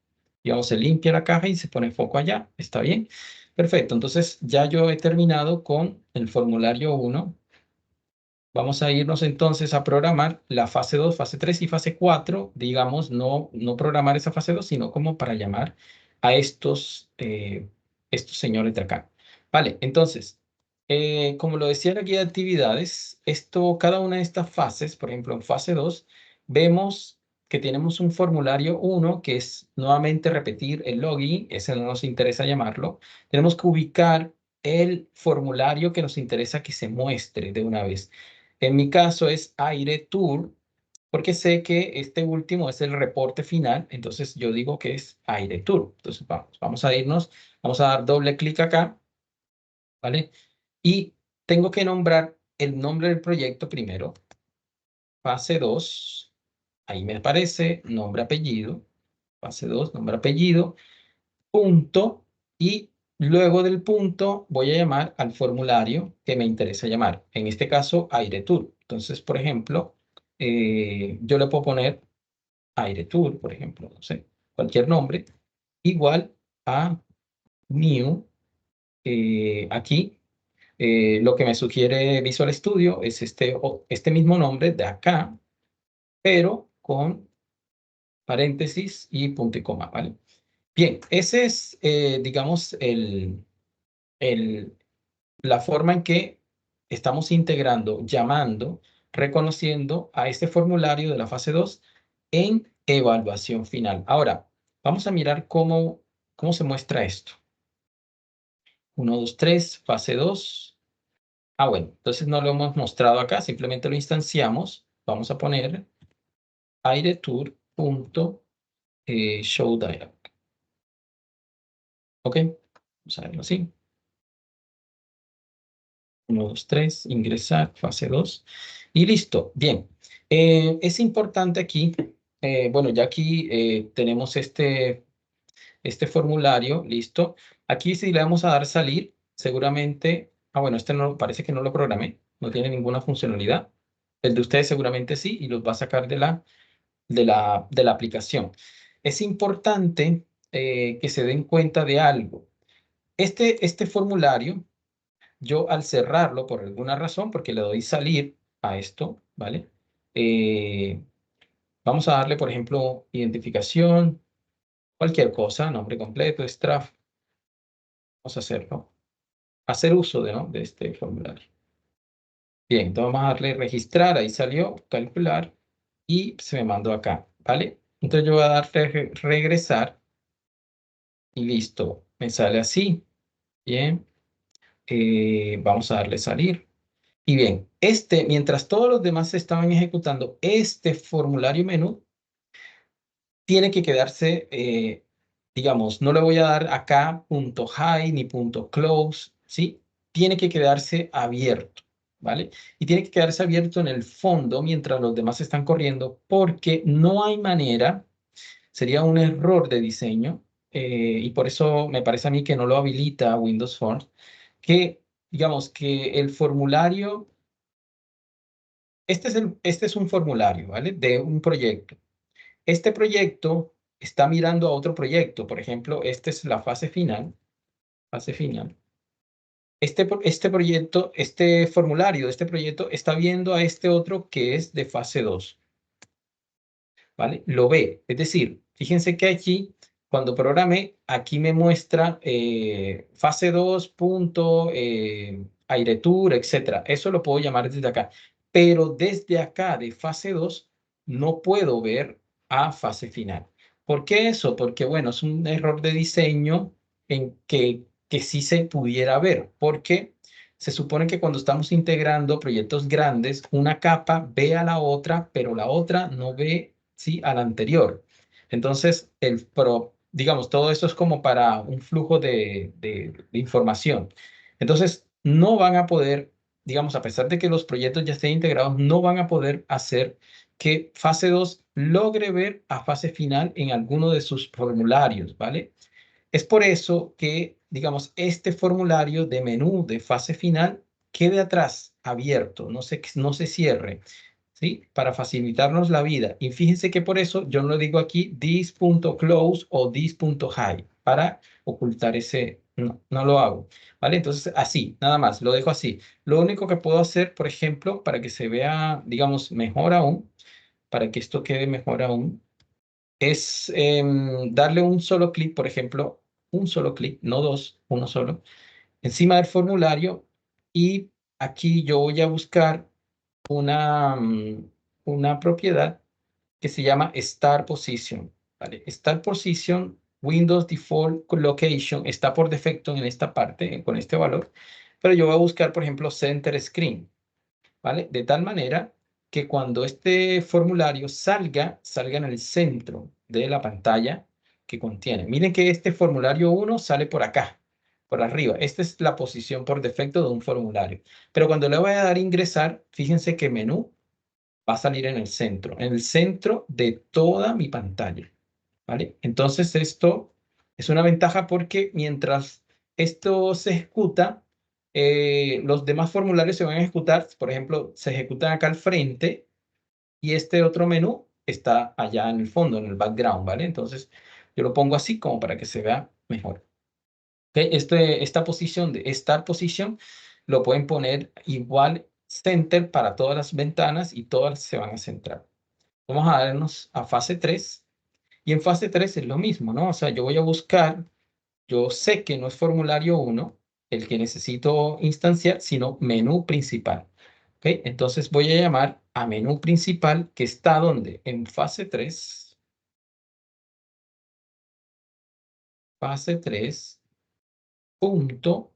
digamos, se limpia la caja y se pone foco allá. ¿Está bien? Perfecto, entonces ya yo he terminado con el formulario 1. Vamos a irnos entonces a programar la fase 2, fase 3 y fase 4. Digamos, no programar esa fase 2, sino como para llamar a estos señores de acá. Vale, entonces, como lo decía la guía de actividades, cada una de estas fases, por ejemplo, en fase 2, vemos que tenemos un formulario 1, que es nuevamente repetir el login, ese no nos interesa llamarlo. Tenemos que ubicar el formulario que nos interesa que se muestre de una vez. En mi caso es Aire Tour, porque sé que este último es el reporte final, entonces yo digo que es Aire Tour. Entonces vamos a irnos, vamos a dar doble clic acá, ¿vale? Y tengo que nombrar el nombre del proyecto primero, fase 2, ahí me aparece nombre, apellido, fase 2, nombre, apellido, punto, y luego del punto voy a llamar al formulario que me interesa llamar. En este caso, Aire Tour. Entonces, por ejemplo, yo le puedo poner Aire Tour, por ejemplo, no sé, cualquier nombre, igual a new. Aquí, lo que me sugiere Visual Studio es este mismo nombre de acá, pero con paréntesis y punto y coma, ¿vale? Bien, ese es, digamos, la forma en que estamos integrando, llamando, reconociendo a este formulario de la fase 2 en evaluación final. Ahora, Vamos a mirar cómo se muestra esto. 1, 2, 3, fase 2. Ah, bueno, entonces no lo hemos mostrado acá, simplemente lo instanciamos. Vamos a poner airetour.showDialog. ¿Ok? Vamos a verlo así. 1, 2, 3, ingresar, fase 2. Y listo. Bien. Es importante aquí, bueno, ya aquí tenemos este formulario, listo. Aquí si le vamos a dar salir, seguramente, bueno, este no, parece que no lo programé, no tiene ninguna funcionalidad. El de ustedes seguramente sí, y los va a sacar de la aplicación. Es importante que se den cuenta de algo. Este formulario, yo al cerrarlo por alguna razón, porque le doy salir a esto, ¿vale? Vamos a darle, por ejemplo, identificación, cualquier cosa, nombre completo, extra. Vamos a hacerlo. Hacer uso de este formulario. Bien, entonces vamos a darle registrar, ahí salió, calcular, y se me mandó acá, ¿vale? Entonces yo voy a darle regresar, y listo, me sale así. Bien, vamos a darle salir. Y bien, mientras todos los demás se estaban ejecutando, este formulario menú tiene que quedarse, digamos, no le voy a dar acá punto .high ni punto .close, ¿sí? Tiene que quedarse abierto, ¿vale? Y tiene que quedarse abierto en el fondo mientras los demás están corriendo, porque no hay manera, sería un error de diseño, y por eso me parece a mí que no lo habilita Windows Forms, que, digamos, que el formulario, este es un formulario, ¿vale? De un proyecto. Este proyecto está mirando a otro proyecto. Por ejemplo, esta es la fase final. Fase final. Este proyecto, este formulario de este proyecto está viendo a este otro que es de fase 2. ¿Vale? Lo ve. Es decir, fíjense que aquí, cuando programé, aquí me muestra fase 2, punto, AireTour, etc. Eso lo puedo llamar desde acá. Pero desde acá, de fase 2, no puedo ver a fase final. ¿Por qué eso? Porque, bueno, es un error de diseño en que sí se pudiera ver. Porque se supone que cuando estamos integrando proyectos grandes, una capa ve a la otra, pero la otra no ve, ¿sí?, a la anterior. Entonces, digamos, todo esto es como para un flujo de información. Entonces, no van a poder, digamos, a pesar de que los proyectos ya estén integrados, no van a poder hacer que fase 2 logre ver a fase final en alguno de sus formularios, ¿vale? Es por eso que, digamos, este formulario de menú de fase final quede atrás, abierto, no se cierre, ¿sí? Para facilitarnos la vida. Y fíjense que por eso yo no digo aquí this.close o this.high, para ocultar ese, no lo hago, ¿vale? Entonces, así, nada más, lo dejo así. Lo único que puedo hacer, por ejemplo, para que se vea, digamos, mejor aún, para que esto quede mejor aún, es darle un solo clic, por ejemplo, un solo clic, no dos, uno solo, encima del formulario, y aquí yo voy a buscar una propiedad que se llama Start Position, ¿vale? Start Position, Windows Default Location, está por defecto en esta parte, con este valor, pero yo voy a buscar, por ejemplo, Center Screen, ¿vale? De tal manera que cuando este formulario salga en el centro de la pantalla que contiene. Miren que este formulario 1 sale por acá, por arriba. Esta es la posición por defecto de un formulario. Pero cuando le voy a dar ingresar, fíjense que menú va a salir en el centro de toda mi pantalla, ¿vale? Entonces esto es una ventaja porque mientras esto se ejecuta, los demás formularios se van a ejecutar, por ejemplo, se ejecutan acá al frente y este otro menú está allá en el fondo, en el background, ¿vale? Entonces yo lo pongo así como para que se vea mejor. ¿Okay? Esta posición de Start Position lo pueden poner igual Center para todas las ventanas y todas se van a centrar. Vamos a darnos a fase 3 y en fase 3 es lo mismo, ¿no? O sea, yo voy a buscar, yo sé que no es formulario 1 el que necesito instanciar, sino menú principal. ¿Ok? Entonces voy a llamar a menú principal que está donde en fase 3. fase 3, punto,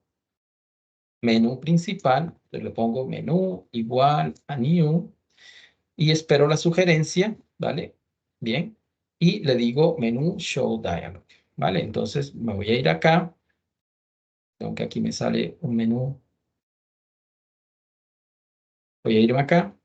menú principal. Entonces le pongo menú igual a new y espero la sugerencia, ¿vale? Bien. Y le digo menú show dialog, ¿vale? Entonces me voy a ir acá. Aunque aquí me sale un menú. Voy a irme acá.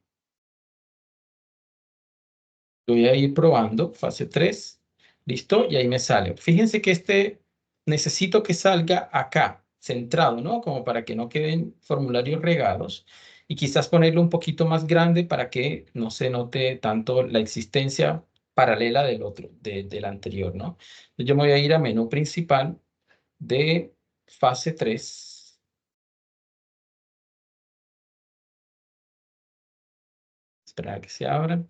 Voy a ir probando fase 3. ¿Listo? Y ahí me sale. Fíjense que necesito que salga acá, centrado, ¿no? Como para que no queden formularios regados. Y quizás ponerlo un poquito más grande para que no se note tanto la existencia paralela del otro, del anterior, ¿no? Yo me voy a ir a menú principal de fase 3. Esperar a que se abra.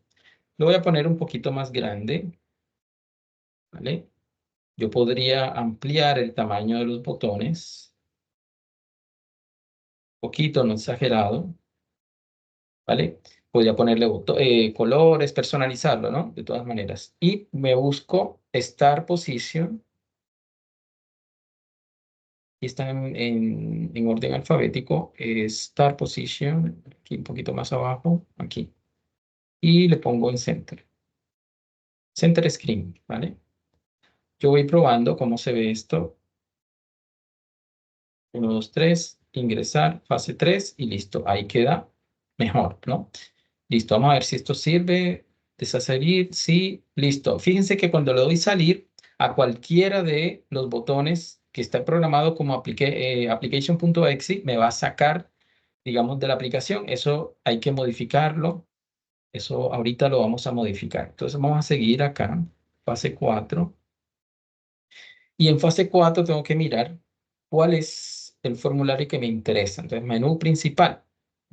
Lo voy a poner un poquito más grande, ¿vale? Yo podría ampliar el tamaño de los botones, un poquito, no exagerado, ¿vale? Podría ponerle colores, personalizarlo, ¿no? De todas maneras. Y me busco Start Position. Y está en orden alfabético. Start Position, aquí un poquito más abajo, aquí. Y le pongo en Center. Center Screen, ¿vale? Yo voy probando cómo se ve esto. 1, 2, 3, ingresar, fase 3 y listo. Ahí queda mejor, ¿no? Listo, vamos a ver si esto sirve. Deshacer, sí, listo. Fíjense que cuando le doy salir a cualquiera de los botones que está programado como application.exe, me va a sacar, digamos, de la aplicación. Eso hay que modificarlo. Eso ahorita lo vamos a modificar. Entonces vamos a seguir acá, fase 4. Y en fase 4 tengo que mirar cuál es el formulario que me interesa. Entonces, menú principal,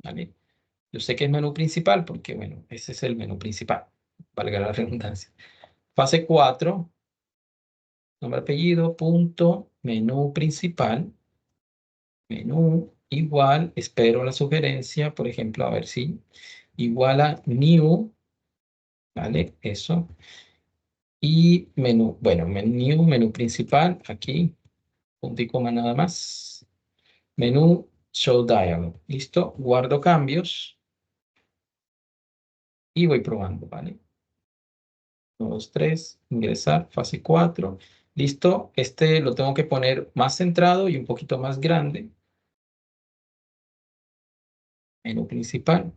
¿vale? Yo sé que es menú principal porque, bueno, ese es el menú principal, valga la redundancia. Fase 4, nombre, apellido, punto, menú principal, menú igual, espero la sugerencia, por ejemplo, a ver si igual a new, ¿vale? Eso. Y menú, bueno, menú principal, aquí, punto y coma nada más. Menú Show Dialog. ¿Listo? Guardo cambios y voy probando, ¿vale? 1, 2, 3, ingresar, fase 4. ¿Listo? Este lo tengo que poner más centrado y un poquito más grande. Menú principal.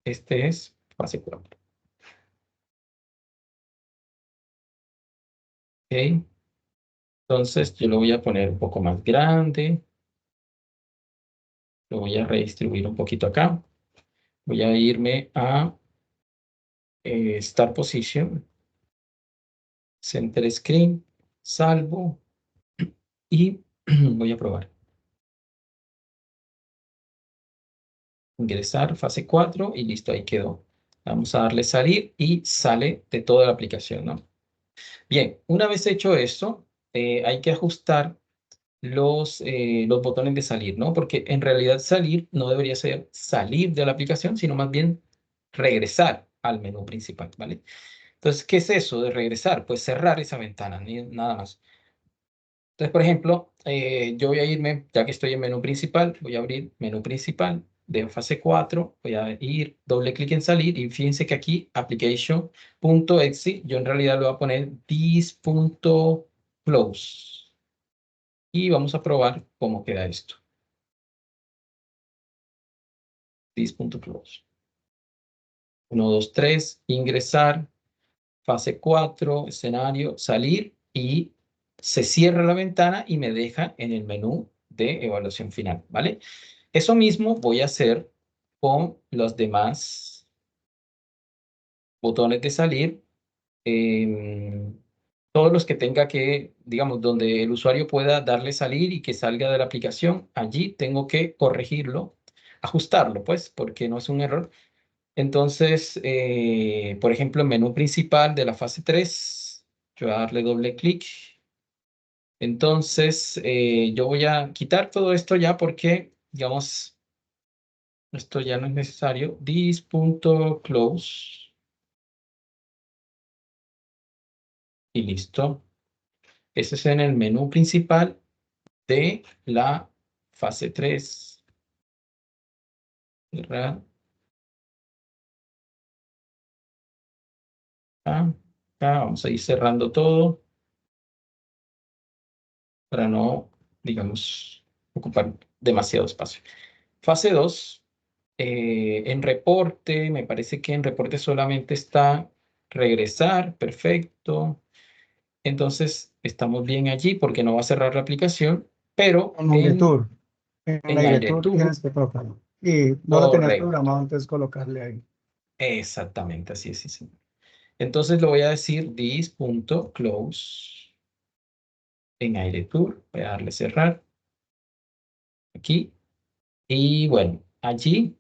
Este es fase 4. ¿Ok? Entonces yo lo voy a poner un poco más grande. Lo voy a redistribuir un poquito acá. Voy a irme a Start Position. Center Screen. Salvo. Y voy a probar. Ingresar, fase 4 y listo, ahí quedó. Vamos a darle salir y sale de toda la aplicación, ¿no? Bien, una vez hecho esto, hay que ajustar los botones de salir, ¿no? Porque en realidad salir no debería ser salir de la aplicación, sino más bien regresar al menú principal, ¿vale? Entonces, ¿qué es eso de regresar? Pues cerrar esa ventana, nada más. Entonces, por ejemplo, yo voy a irme, ya que estoy en menú principal, voy a abrir menú principal de fase 4, voy a ir, doble clic en salir y fíjense que aquí application.exe, yo en realidad le voy a poner this.close y vamos a probar cómo queda esto. This.close. 1, 2, 3, ingresar, fase 4, escenario, salir y se cierra la ventana y me deja en el menú de evaluación final, ¿vale? Eso mismo voy a hacer con los demás botones de salir. Todos los que tenga que, digamos, donde el usuario pueda darle salir y que salga de la aplicación, allí tengo que corregirlo, ajustarlo, pues, porque no es un error. Entonces, por ejemplo, en menú principal de la fase 3, yo voy a darle doble clic. Entonces, yo voy a quitar todo esto ya porque, digamos, esto ya no es necesario. This.close. Y listo. Ese es en el menú principal de la fase 3. Cerrar. Acá, vamos a ir cerrando todo para no, digamos, ocupar demasiado espacio. Fase 2, en reporte, me parece que en reporte solamente está regresar, perfecto. Entonces, estamos bien allí porque no va a cerrar la aplicación, pero En AireTour. En en AireTour AireTour, tienes que colocarlo. Y no lo tenías correcto, programado, entonces colocarle ahí. exactamente, así es, sí. Entonces, lo voy a decir this.close en AireTour. Voy a darle cerrar aquí. Y bueno, allí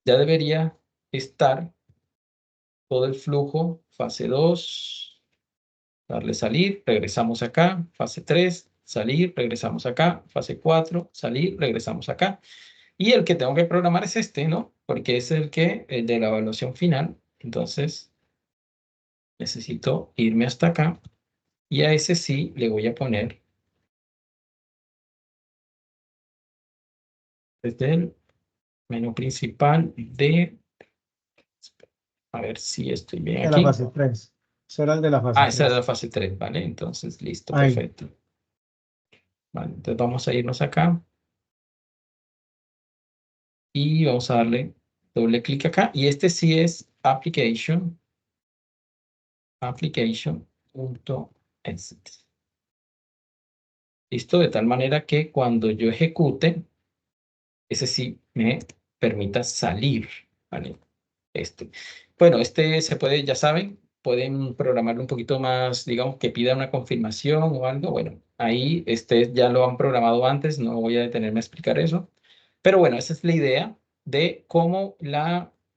ya debería estar todo el flujo, fase 2, darle salir, regresamos acá, fase 3, salir, regresamos acá, fase 4, salir, regresamos acá. Y el que tengo que programar es este, ¿no? Porque es el que, de la evaluación final. Entonces, necesito irme hasta acá y a ese sí le voy a poner desde el menú principal de... A ver si estoy bien De la aquí. fase 3. Será el de la fase Ah, esa es 3. la fase 3, ¿vale? Entonces, listo, Ahí. perfecto. Vale, entonces vamos a irnos acá y vamos a darle doble clic acá. Y este sí es application.exit. Listo, de tal manera que cuando yo ejecute, ese sí me permita salir, ¿vale? Bueno, se puede, ya saben, pueden programarlo un poquito más, digamos, que pida una confirmación o algo. Bueno, ahí ya lo han programado antes, no voy a detenerme a explicar eso. Pero bueno, esa es la idea de cómo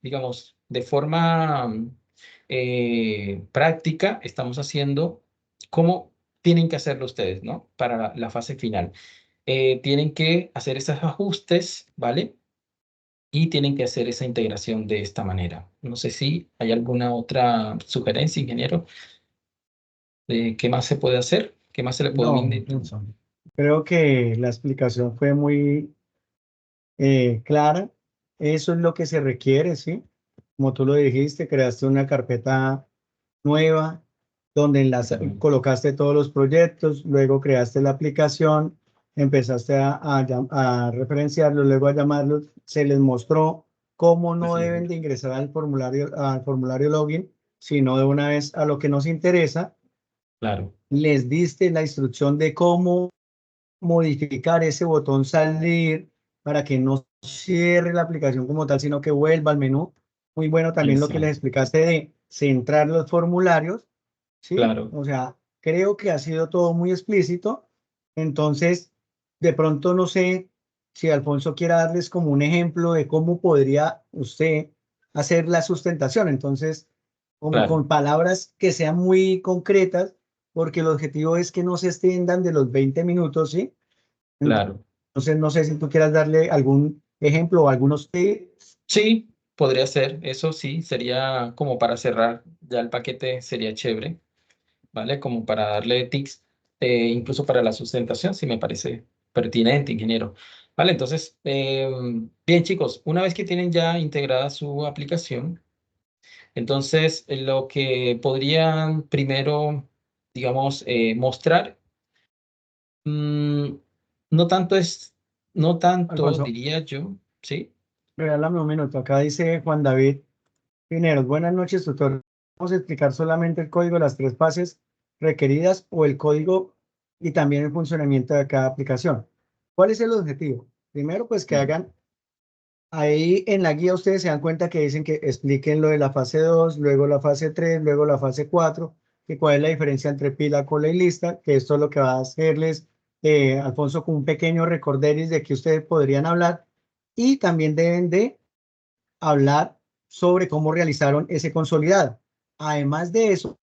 digamos, de forma práctica estamos haciendo, cómo tienen que hacerlo ustedes, ¿no? Para la fase final. Tienen que hacer esos ajustes, ¿vale? Y tienen que hacer esa integración de esta manera. No sé si hay alguna otra sugerencia, ingeniero, de qué más se puede hacer, qué más se le puede No, Wilson. Creo que la explicación fue muy clara. Eso es lo que se requiere, ¿sí? Como tú lo dijiste, creaste una carpeta nueva donde colocaste todos los proyectos, luego creaste la aplicación, empezaste a referenciarlos, luego a llamarlos, se les mostró cómo no deben de ingresar al formulario login, sino de una vez a lo que nos interesa. Claro, Les diste la instrucción de cómo modificar ese botón salir para que no cierre la aplicación como tal, sino que vuelva al menú. Muy bueno también lo que les exacto, explicaste de centrar los formularios, ¿sí? claro, O sea, creo que ha sido todo muy explícito. Entonces, de pronto no sé si Alfonso quiera darles como un ejemplo de cómo podría usted hacer la sustentación. Entonces, como claro, con palabras que sean muy concretas, porque el objetivo es que no se extiendan de los 20 minutos, ¿sí? claro. Entonces, no sé si tú quieras darle algún ejemplo o algunos tips. Sí, podría ser, eso sí, sería como para cerrar ya el paquete, sería chévere, ¿vale? Como para darle tics, incluso para la sustentación, si me parece pertinente, ingeniero. Vale, entonces, bien chicos, una vez que tienen ya integrada su aplicación, entonces lo que podrían primero, digamos, mostrar, mm, no tanto no tanto Alfonso, diría yo, ¿sí? regálame un minuto. Acá dice Juan David Pineros. Buenas noches, tutor. Vamos a explicar solamente el código de las 3 fases requeridas o el código y también el funcionamiento de cada aplicación. ¿Cuál es el objetivo? Primero, pues que hagan ahí en la guía, ustedes se dan cuenta que dicen que expliquen lo de la fase 2, luego la fase 3, luego la fase 4, que cuál es la diferencia entre pila, cola y lista, que esto es lo que va a hacerles Alfonso con un pequeño recorderis de que ustedes podrían hablar y también deben de hablar sobre cómo realizaron ese consolidado. Además de eso,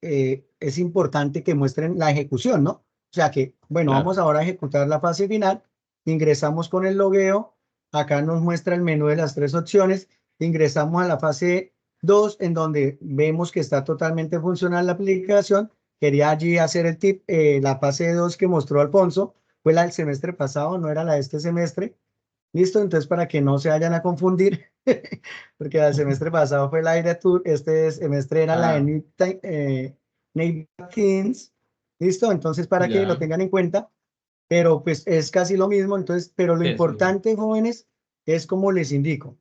es importante que muestren la ejecución, ¿no? O sea que, bueno, Claro, vamos ahora a ejecutar la fase final, ingresamos con el logueo, acá nos muestra el menú de las 3 opciones, ingresamos a la fase 2, en donde vemos que está totalmente funcional la aplicación. Quería allí hacer el tip, la fase 2 que mostró Alfonso, fue la del semestre pasado, no era la de este semestre. ¿Listo? Entonces, para que no se vayan a confundir, porque el semestre pasado fue la Aire Tour, este semestre era la de Navy Kings. ¿Listo? Entonces, para que lo Ya. tengan en cuenta, pero pues es casi lo mismo. Entonces, pero lo Sí, sí. importante, jóvenes, es como les indico,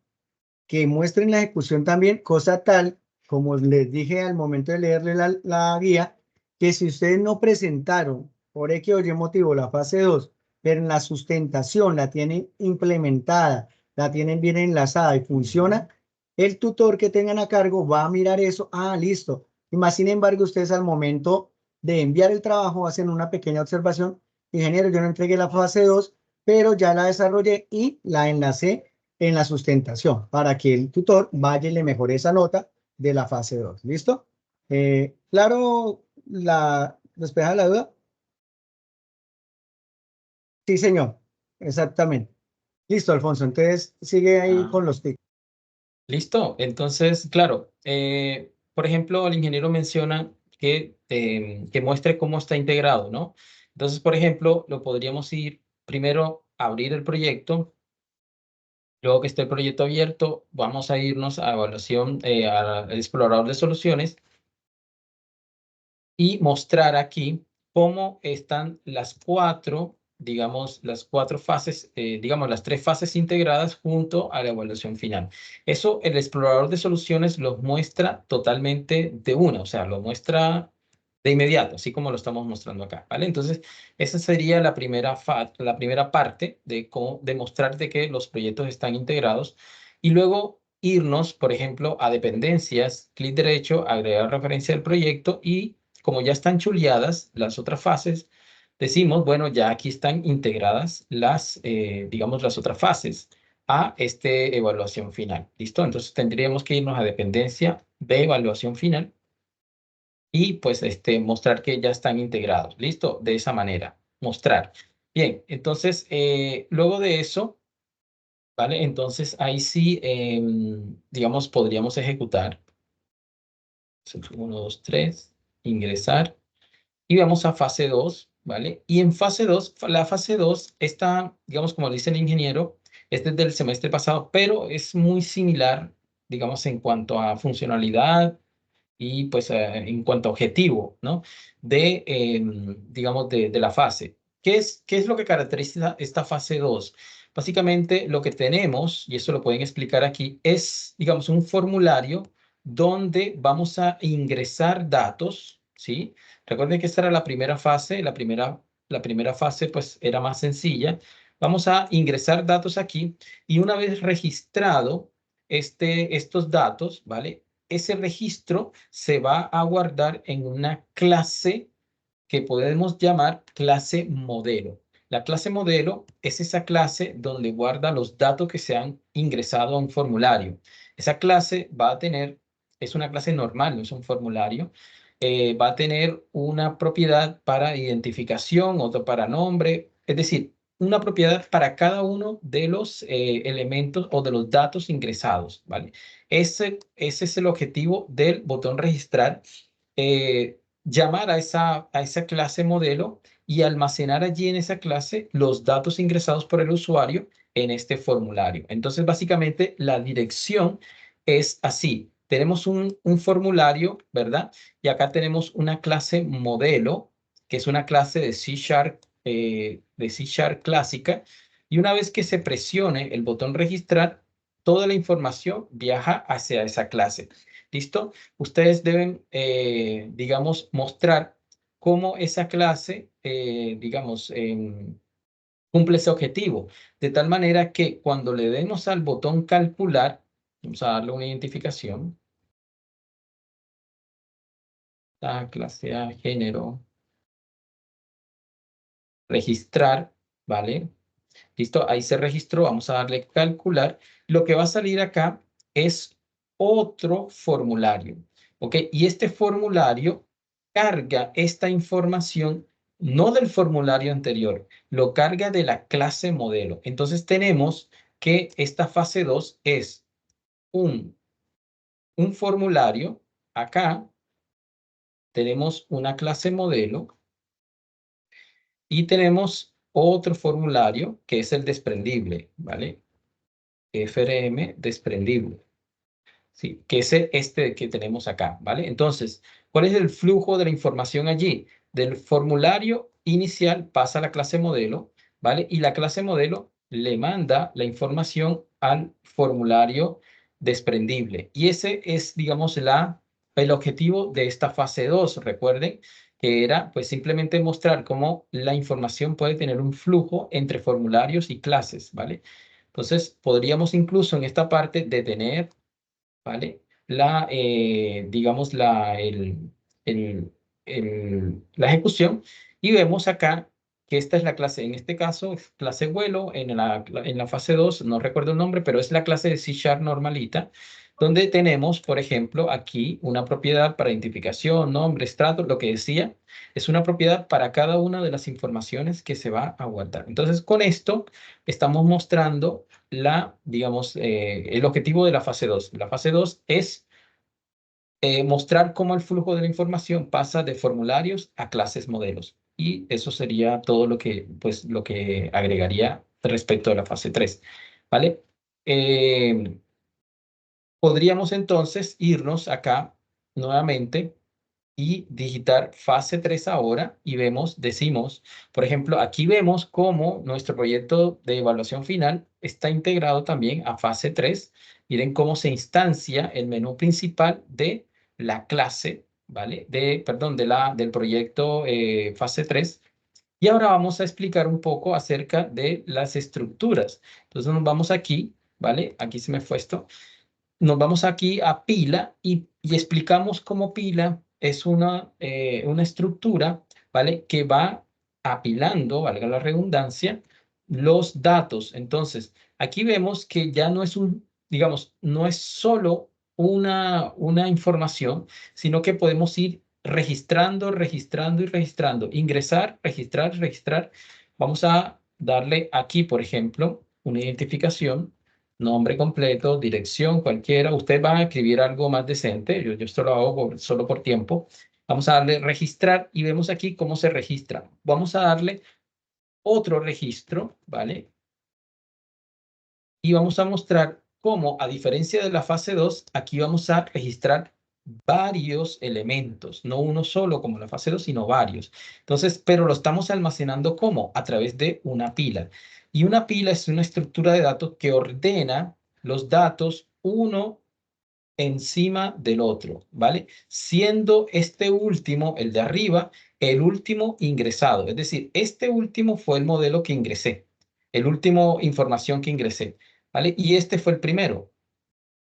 que muestren la ejecución también, cosa tal, como les dije al momento de leerle la guía, que si ustedes no presentaron por X o Y motivo la fase 2, pero en la sustentación la tienen implementada, la tienen bien enlazada y funciona, el tutor que tengan a cargo va a mirar eso, listo. Y más sin embargo, ustedes al momento de enviar el trabajo hacen una pequeña observación: ingeniero, yo no entregué la fase 2, pero ya la desarrollé y la enlacé en la sustentación, para que el tutor vaya y le mejore esa nota de la fase 2. ¿Listo? ¿Claro despeja la duda? Sí, señor. Exactamente. Listo, Alfonso. Entonces, sigue ahí con los tips. Listo. Entonces, claro, por ejemplo, el ingeniero menciona que muestre cómo está integrado, ¿no? Entonces, por ejemplo, lo podríamos ir primero a abrir el proyecto. Luego que esté el proyecto abierto, vamos a irnos a evaluación, al explorador de soluciones y mostrar aquí cómo están las cuatro, digamos, las cuatro fases, digamos, las tres fases integradas junto a la evaluación final. Eso el explorador de soluciones los muestra totalmente de una, o sea, lo muestra de inmediato, así como lo estamos mostrando acá, ¿vale? Entonces, esa sería la primera parte de cómo demostrarte que los proyectos están integrados y luego irnos, por ejemplo, a dependencias, clic derecho, agregar referencia al proyecto y como ya están chuleadas las otras fases, decimos, bueno, ya aquí están integradas digamos, las otras fases a esta evaluación final. ¿Listo? Entonces tendríamos que irnos a dependencia de evaluación final y pues mostrar que ya están integrados. ¿Listo? De esa manera, mostrar. Bien, entonces, luego de eso, ¿vale? Entonces ahí sí, digamos, podríamos ejecutar. 1, 2, 3, ingresar. Y vamos a fase 2, ¿vale? Y en fase 2, la fase 2 está, digamos, como dice el ingeniero, es desde el semestre pasado, pero es muy similar, digamos, en cuanto a funcionalidad y pues en cuanto a objetivo, ¿no? Digamos, de la fase. ¿Qué es lo que caracteriza esta fase 2? Básicamente lo que tenemos, y eso lo pueden explicar aquí, es, digamos, un formulario donde vamos a ingresar datos, ¿sí? Recuerden que esta era la primera fase, la primera fase pues era más sencilla. Vamos a ingresar datos aquí y una vez registrado estos datos, ¿vale? Ese registro se va a guardar en una clase que podemos llamar clase modelo. La clase modelo es esa clase donde guarda los datos que se han ingresado a un formulario. Esa clase va a tener, es una clase normal, no es un formulario, va a tener una propiedad para identificación, otra para nombre, es decir, una propiedad para cada uno de los elementos o de los datos ingresados, ¿vale? Ese es el objetivo del botón registrar. Llamar a esa clase modelo y almacenar allí en esa clase los datos ingresados por el usuario en este formulario. Entonces, básicamente, la dirección es así. Tenemos un formulario, ¿verdad? Y acá tenemos una clase modelo, que es una clase de C# clásica. Y una vez que se presione el botón registrar, toda la información viaja hacia esa clase. ¿Listo? Ustedes deben, digamos, mostrar cómo esa clase, digamos, cumple ese objetivo. De tal manera que cuando le demos al botón calcular, vamos a darle una identificación. La clase A, género, registrar, ¿vale? Listo, ahí se registró, vamos a darle calcular. Lo que va a salir acá es otro formulario, ¿ok? Y este formulario carga esta información no del formulario anterior, lo carga de la clase modelo. Entonces tenemos que esta fase 2 es un un formulario. Acá tenemos una clase modelo y tenemos otro formulario que es el desprendible, ¿vale? FRM desprendible. Sí, que es este que tenemos acá, ¿vale? Entonces, ¿cuál es el flujo de la información allí? Del formulario inicial pasa a la clase modelo, ¿vale? Y la clase modelo le manda la información al formulario desprendible. Y ese es, digamos, el objetivo de esta fase 2. Recuerden que era, pues, simplemente mostrar cómo la información puede tener un flujo entre formularios y clases, ¿vale? Entonces, podríamos incluso en esta parte detener, ¿vale? Digamos, la ejecución, y vemos acá que esta es la clase, en este caso, es clase vuelo, en la fase 2, no recuerdo el nombre, pero es la clase de C# normalita, donde tenemos, por ejemplo, aquí una propiedad para identificación, nombre, estrato, lo que decía, es una propiedad para cada una de las informaciones que se va a guardar. Entonces, con esto estamos mostrando digamos, el objetivo de la fase 2. La fase 2 es mostrar cómo el flujo de la información pasa de formularios a clases modelos. Y eso sería todo pues, lo que agregaría respecto a la fase 3. ¿Vale? Podríamos entonces irnos acá nuevamente y digitar fase 3 ahora y decimos, por ejemplo, aquí vemos cómo nuestro proyecto de evaluación final está integrado también a fase 3. Miren cómo se instancia el menú principal de la clase, ¿vale? Perdón, del proyecto fase 3. Y ahora vamos a explicar un poco acerca de las estructuras. Entonces nos vamos aquí, ¿vale? Aquí se me fue esto. Nos vamos aquí a pila y explicamos cómo pila es una estructura, ¿vale? Que va apilando, valga la redundancia, los datos. Entonces, aquí vemos que ya no es digamos, no es solo una información, sino que podemos ir registrando, registrando y registrando. Ingresar, registrar, registrar. Vamos a darle aquí, por ejemplo, una identificación. Nombre completo, dirección, cualquiera. Usted va a escribir algo más decente. Yo esto lo hago solo por tiempo. Vamos a darle registrar y vemos aquí cómo se registra. Vamos a darle otro registro, ¿vale? Y vamos a mostrar cómo, a diferencia de la fase 2, aquí vamos a registrar varios elementos, no uno solo como la fase 2, sino varios. Entonces, pero lo estamos almacenando ¿cómo? A través de una pila. Y una pila es una estructura de datos que ordena los datos uno encima del otro, ¿vale? Siendo este último, el de arriba, el último ingresado. Es decir, este último fue el modelo que ingresé, el último información que ingresé, ¿vale? Y este fue el primero.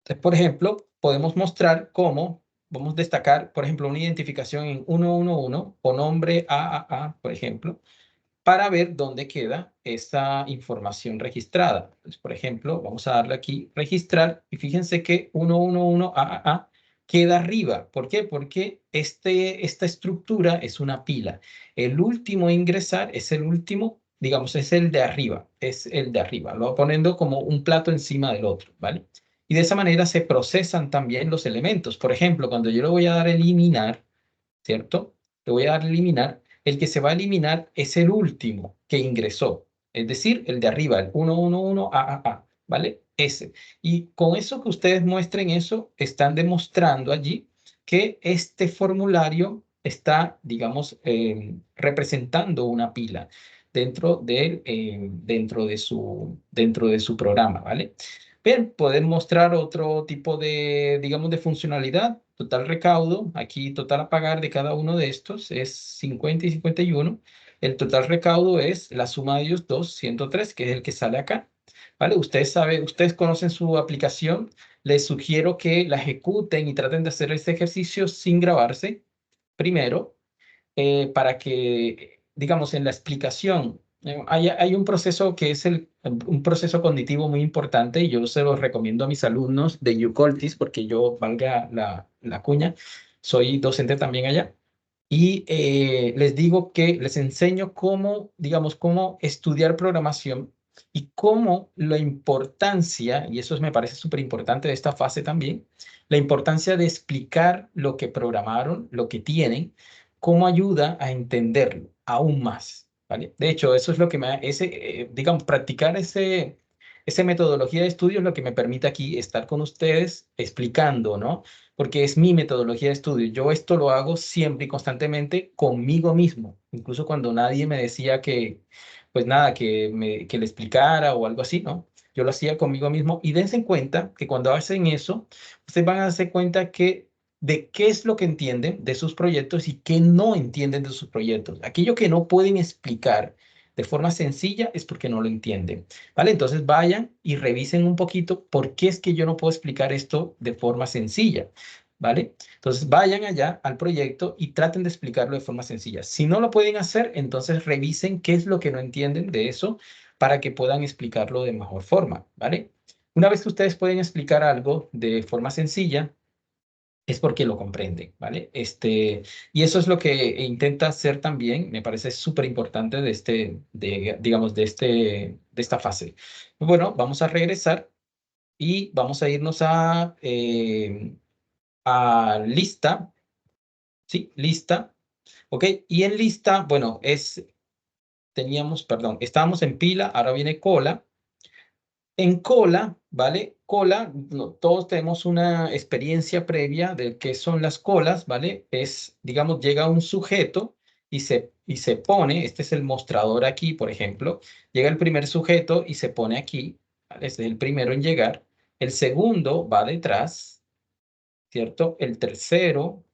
Entonces, por ejemplo, podemos mostrar cómo, vamos a destacar, por ejemplo, una identificación en 111 o nombre AAA, por ejemplo, para ver dónde queda esta información registrada. Entonces, por ejemplo, vamos a darle aquí registrar y fíjense que 111 AAA queda arriba. ¿Por qué? Porque esta estructura es una pila. El último a ingresar es el último, digamos, es el de arriba. Es el de arriba. Lo voy poniendo como un plato encima del otro, ¿vale? Y de esa manera se procesan también los elementos. Por ejemplo, cuando yo le voy a dar a eliminar, ¿cierto? Le voy a dar a eliminar. El que se va a eliminar es el último que ingresó, es decir, el de arriba, el 111 AAA, ¿vale? Ese. Y con eso que ustedes muestren eso, están demostrando allí que este formulario está, digamos, representando una pila dentro de su programa, ¿vale? Bien, pueden mostrar otro tipo de, digamos, de funcionalidad. Total recaudo, aquí total a pagar de cada uno de estos es 50 y 51. El total recaudo es la suma de ellos dos, 103, que es el que sale acá. ¿Vale? Ustedes conocen su aplicación. Les sugiero que la ejecuten y traten de hacer este ejercicio sin grabarse primero, para que, digamos, en la explicación, hay un proceso que es un proceso cognitivo muy importante y yo se lo recomiendo a mis alumnos de UColtis porque yo, valga la cuña, soy docente también allá. Y les digo que les enseño cómo, digamos, cómo estudiar programación y cómo la importancia, y eso me parece súper importante de esta fase también, la importancia de explicar lo que programaron, lo que tienen, cómo ayuda a entenderlo aún más, ¿vale? De hecho, eso es lo que digamos, practicar esa metodología de estudio es lo que me permite aquí estar con ustedes explicando, ¿no? Porque es mi metodología de estudio. Yo esto lo hago siempre y constantemente conmigo mismo, incluso cuando nadie me decía que, pues nada, que le explicara o algo así, ¿no? Yo lo hacía conmigo mismo y dense en cuenta que cuando hacen eso, ustedes van a darse cuenta de qué es lo que entienden de sus proyectos y qué no entienden de sus proyectos. Aquello que no pueden explicar de forma sencilla es porque no lo entienden, ¿vale? Entonces vayan y revisen un poquito por qué es que yo no puedo explicar esto de forma sencilla, ¿vale? Entonces vayan allá al proyecto y traten de explicarlo de forma sencilla. Si no lo pueden hacer, entonces revisen qué es lo que no entienden de eso para que puedan explicarlo de mejor forma, ¿vale? Una vez que ustedes pueden explicar algo de forma sencilla, es porque lo comprenden, ¿vale? Y eso es lo que intenta hacer también, me parece súper importante digamos, de esta fase. Bueno, vamos a regresar y vamos a irnos a lista, ¿sí? Lista, ¿ok? Y en lista, bueno, perdón, estábamos en pila, ahora viene cola. En cola, ¿vale? Cola, todos tenemos una experiencia previa de qué son las colas, ¿vale? Digamos, llega un sujeto y se pone, este es el mostrador aquí, por ejemplo, llega el primer sujeto y se pone aquí, ¿vale? Este es el primero en llegar. El segundo va detrás, ¿cierto? El tercero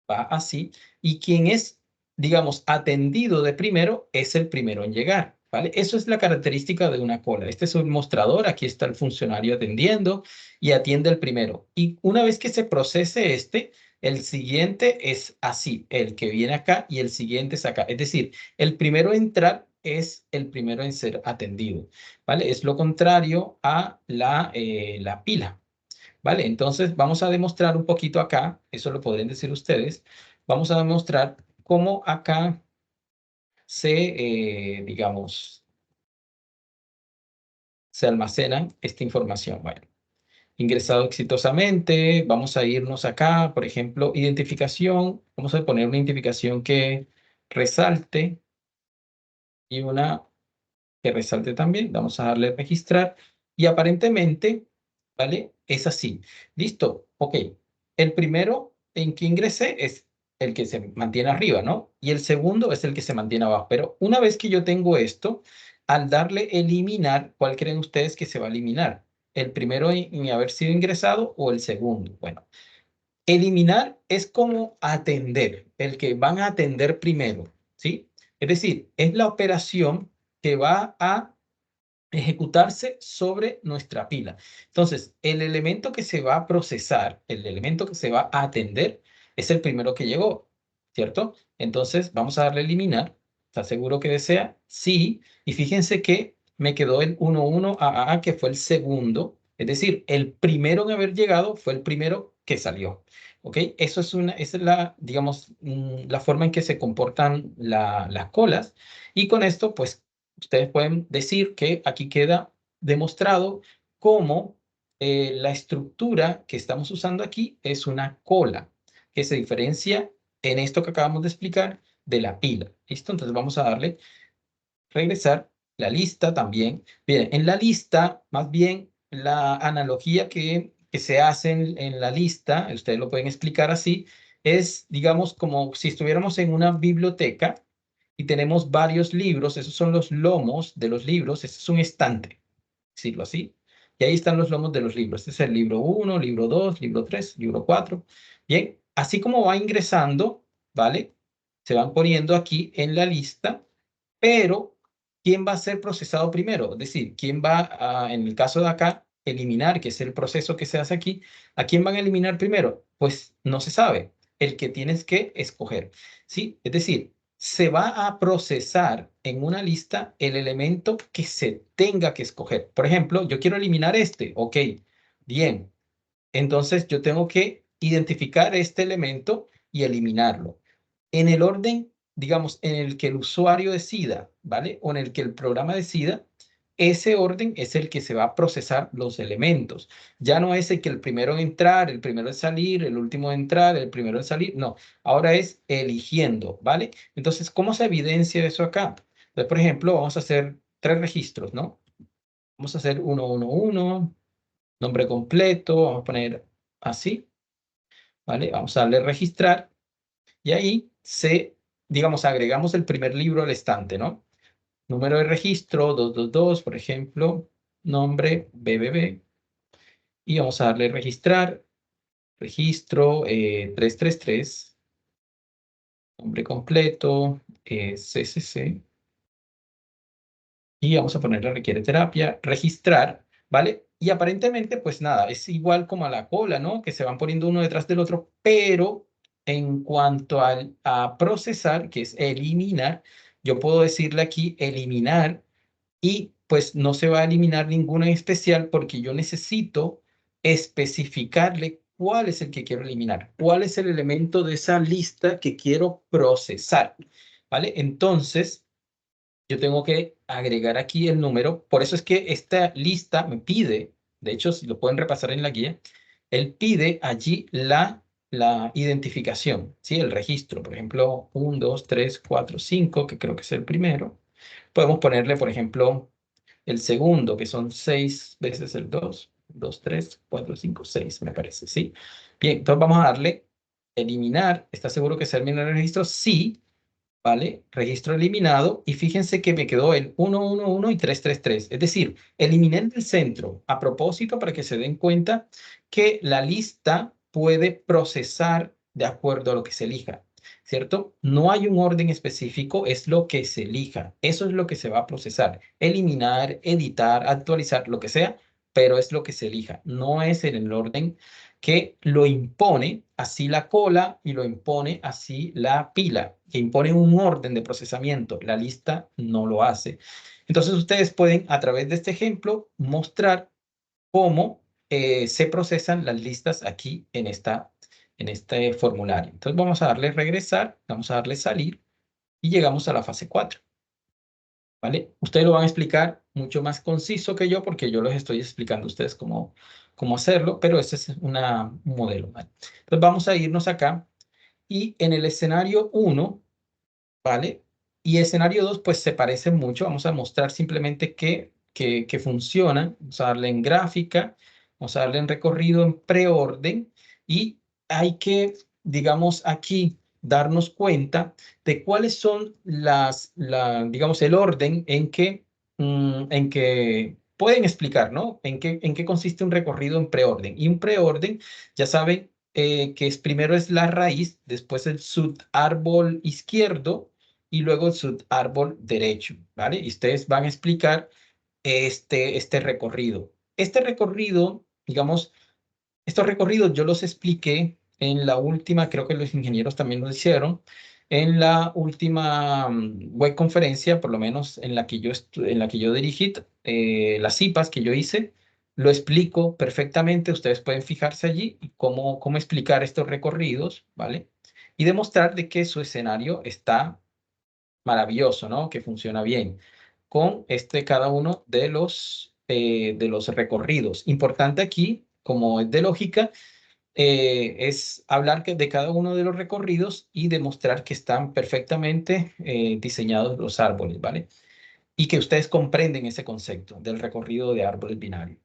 va así, y quien es, digamos, atendido de primero es el primero en llegar, ¿vale? Eso es la característica de una cola. Este es un mostrador, aquí está el funcionario atendiendo y atiende el primero. Y una vez que se procese el siguiente es así, el que viene acá y el siguiente es acá. Es decir, el primero en entrar es el primero en ser atendido, ¿vale? Es lo contrario a la pila. ¿Vale? Entonces vamos a demostrar un poquito acá, eso lo podrían decir ustedes, vamos a demostrar cómo acá digamos, se almacena esta información. Bueno, ingresado exitosamente, vamos a irnos acá, por ejemplo, identificación, vamos a poner una identificación que resalte y una que resalte también, vamos a darle registrar y aparentemente, ¿vale? Es así. Listo, ok. El primero en que ingresé es el que se mantiene arriba, ¿no? Y el segundo es el que se mantiene abajo. Pero una vez que yo tengo esto, al darle eliminar, ¿cuál creen ustedes que se va a eliminar? ¿El primero en haber sido ingresado o el segundo? Bueno, eliminar es como atender, el que van a atender primero, ¿sí? Es decir, es la operación que va a ejecutarse sobre nuestra pila. Entonces, el elemento que se va a procesar, el elemento que se va a atender, es el primero que llegó, ¿cierto? Entonces, vamos a darle eliminar. ¿Está seguro que desea? Sí. Y fíjense que me quedó el 11 AAA, que fue el segundo. Es decir, el primero en haber llegado fue el primero que salió. ¿Ok? Esa es digamos, la forma en que se comportan las colas. Y con esto, pues, ustedes pueden decir que aquí queda demostrado cómo la estructura que estamos usando aquí es una cola, que se diferencia en esto que acabamos de explicar de la pila. ¿Listo? Entonces vamos a darle regresar la lista también. Bien, en la lista, más bien, la analogía que se hace en la lista, ustedes lo pueden explicar así, es, digamos, como si estuviéramos en una biblioteca y tenemos varios libros, esos son los lomos de los libros, este es un estante, decirlo así, y ahí están los lomos de los libros. Este es el libro 1, libro 2, libro 3, libro 4. Bien, así como va ingresando, ¿vale? Se van poniendo aquí en la lista, pero ¿quién va a ser procesado primero? Es decir, ¿quién va a, en el caso de acá, eliminar, que es el proceso que se hace aquí? ¿A quién van a eliminar primero? Pues no se sabe, el que tienes que escoger, ¿sí? Es decir, se va a procesar en una lista el elemento que se tenga que escoger. Por ejemplo, yo quiero eliminar este, ok, bien. Entonces yo tengo que identificar este elemento y eliminarlo. En el orden, digamos, en el que el usuario decida, ¿vale? O en el que el programa decida, ese orden es el que se va a procesar los elementos. Ya no es el que el primero en entrar, el primero en salir, el último en entrar, el primero en salir. No, ahora es eligiendo, ¿vale? Entonces, ¿cómo se evidencia eso acá? Entonces, por ejemplo, vamos a hacer 3 registros, ¿no? Vamos a hacer 1, 1, 1, nombre completo, vamos a poner así, ¿vale? Vamos a darle registrar y ahí digamos, agregamos el primer libro al estante, ¿no? Número de registro 222, por ejemplo, nombre BBB, y vamos a darle registrar, registro 333, nombre completo, CCC, y vamos a ponerle requiere terapia, registrar, ¿vale? Y aparentemente, pues nada, es igual como a la cola, ¿no? Que se van poniendo uno detrás del otro, pero en cuanto a procesar, que es eliminar, yo puedo decirle aquí eliminar y pues no se va a eliminar ninguna en especial porque yo necesito especificarle cuál es el que quiero eliminar, cuál es el elemento de esa lista que quiero procesar, ¿vale? Entonces, yo tengo que agregar aquí el número. Por eso es que esta lista me pide, de hecho, si lo pueden repasar en la guía, él pide allí la identificación, ¿sí? El registro, por ejemplo, 1, 2, 3, 4, 5, que creo que es el primero. Podemos ponerle, por ejemplo, el segundo, que son 6 veces el 2, 2, 3, 4, 5, 6, me parece, ¿sí? Bien, entonces vamos a darle eliminar. ¿Está seguro que se elimina el registro? Sí. ¿Vale? Registro eliminado y fíjense que me quedó el 111 y 333. Es decir, eliminé el del centro a propósito para que se den cuenta que la lista puede procesar de acuerdo a lo que se elija, ¿cierto? No hay un orden específico, es lo que se elija. Eso es lo que se va a procesar. Eliminar, editar, actualizar, lo que sea, pero es lo que se elija. No es en el orden que lo impone así la cola y lo impone así la pila, que impone un orden de procesamiento. La lista no lo hace. Entonces ustedes pueden a través de este ejemplo mostrar cómo se procesan las listas aquí en este formulario. Entonces vamos a darle regresar, vamos a darle salir y llegamos a la fase 4. ¿Vale? Ustedes lo van a explicar mucho más conciso que yo porque yo les estoy explicando a ustedes cómo hacerlo, pero ese es un modelo, ¿vale? Entonces vamos a irnos acá y en el escenario 1, ¿vale? Y escenario 2 pues se parecen mucho. Vamos a mostrar simplemente que funcionan. Vamos a darle en gráfica, vamos a darle en recorrido en preorden y hay que, digamos, aquí darnos cuenta de cuáles son digamos, el orden en que pueden explicar, ¿no? En qué consiste un recorrido en preorden. Y un preorden, ya saben, que primero es la raíz, después el subárbol izquierdo y luego el subárbol derecho, ¿vale? Y ustedes van a explicar este recorrido. Este recorrido, digamos, estos recorridos yo los expliqué en la última, creo que los ingenieros también lo hicieron, en la última web conferencia, por lo menos en la que yo dirigí, las IPAs que yo hice, lo explico perfectamente. Ustedes pueden fijarse allí cómo explicar estos recorridos, ¿vale? Y demostrar de que su escenario está maravilloso, ¿no? Que funciona bien con cada uno de los recorridos. Importante aquí, como es de lógica, es hablar de cada uno de los recorridos y demostrar que están perfectamente diseñados los árboles, ¿vale? Y que ustedes comprenden ese concepto del recorrido de árboles binarios.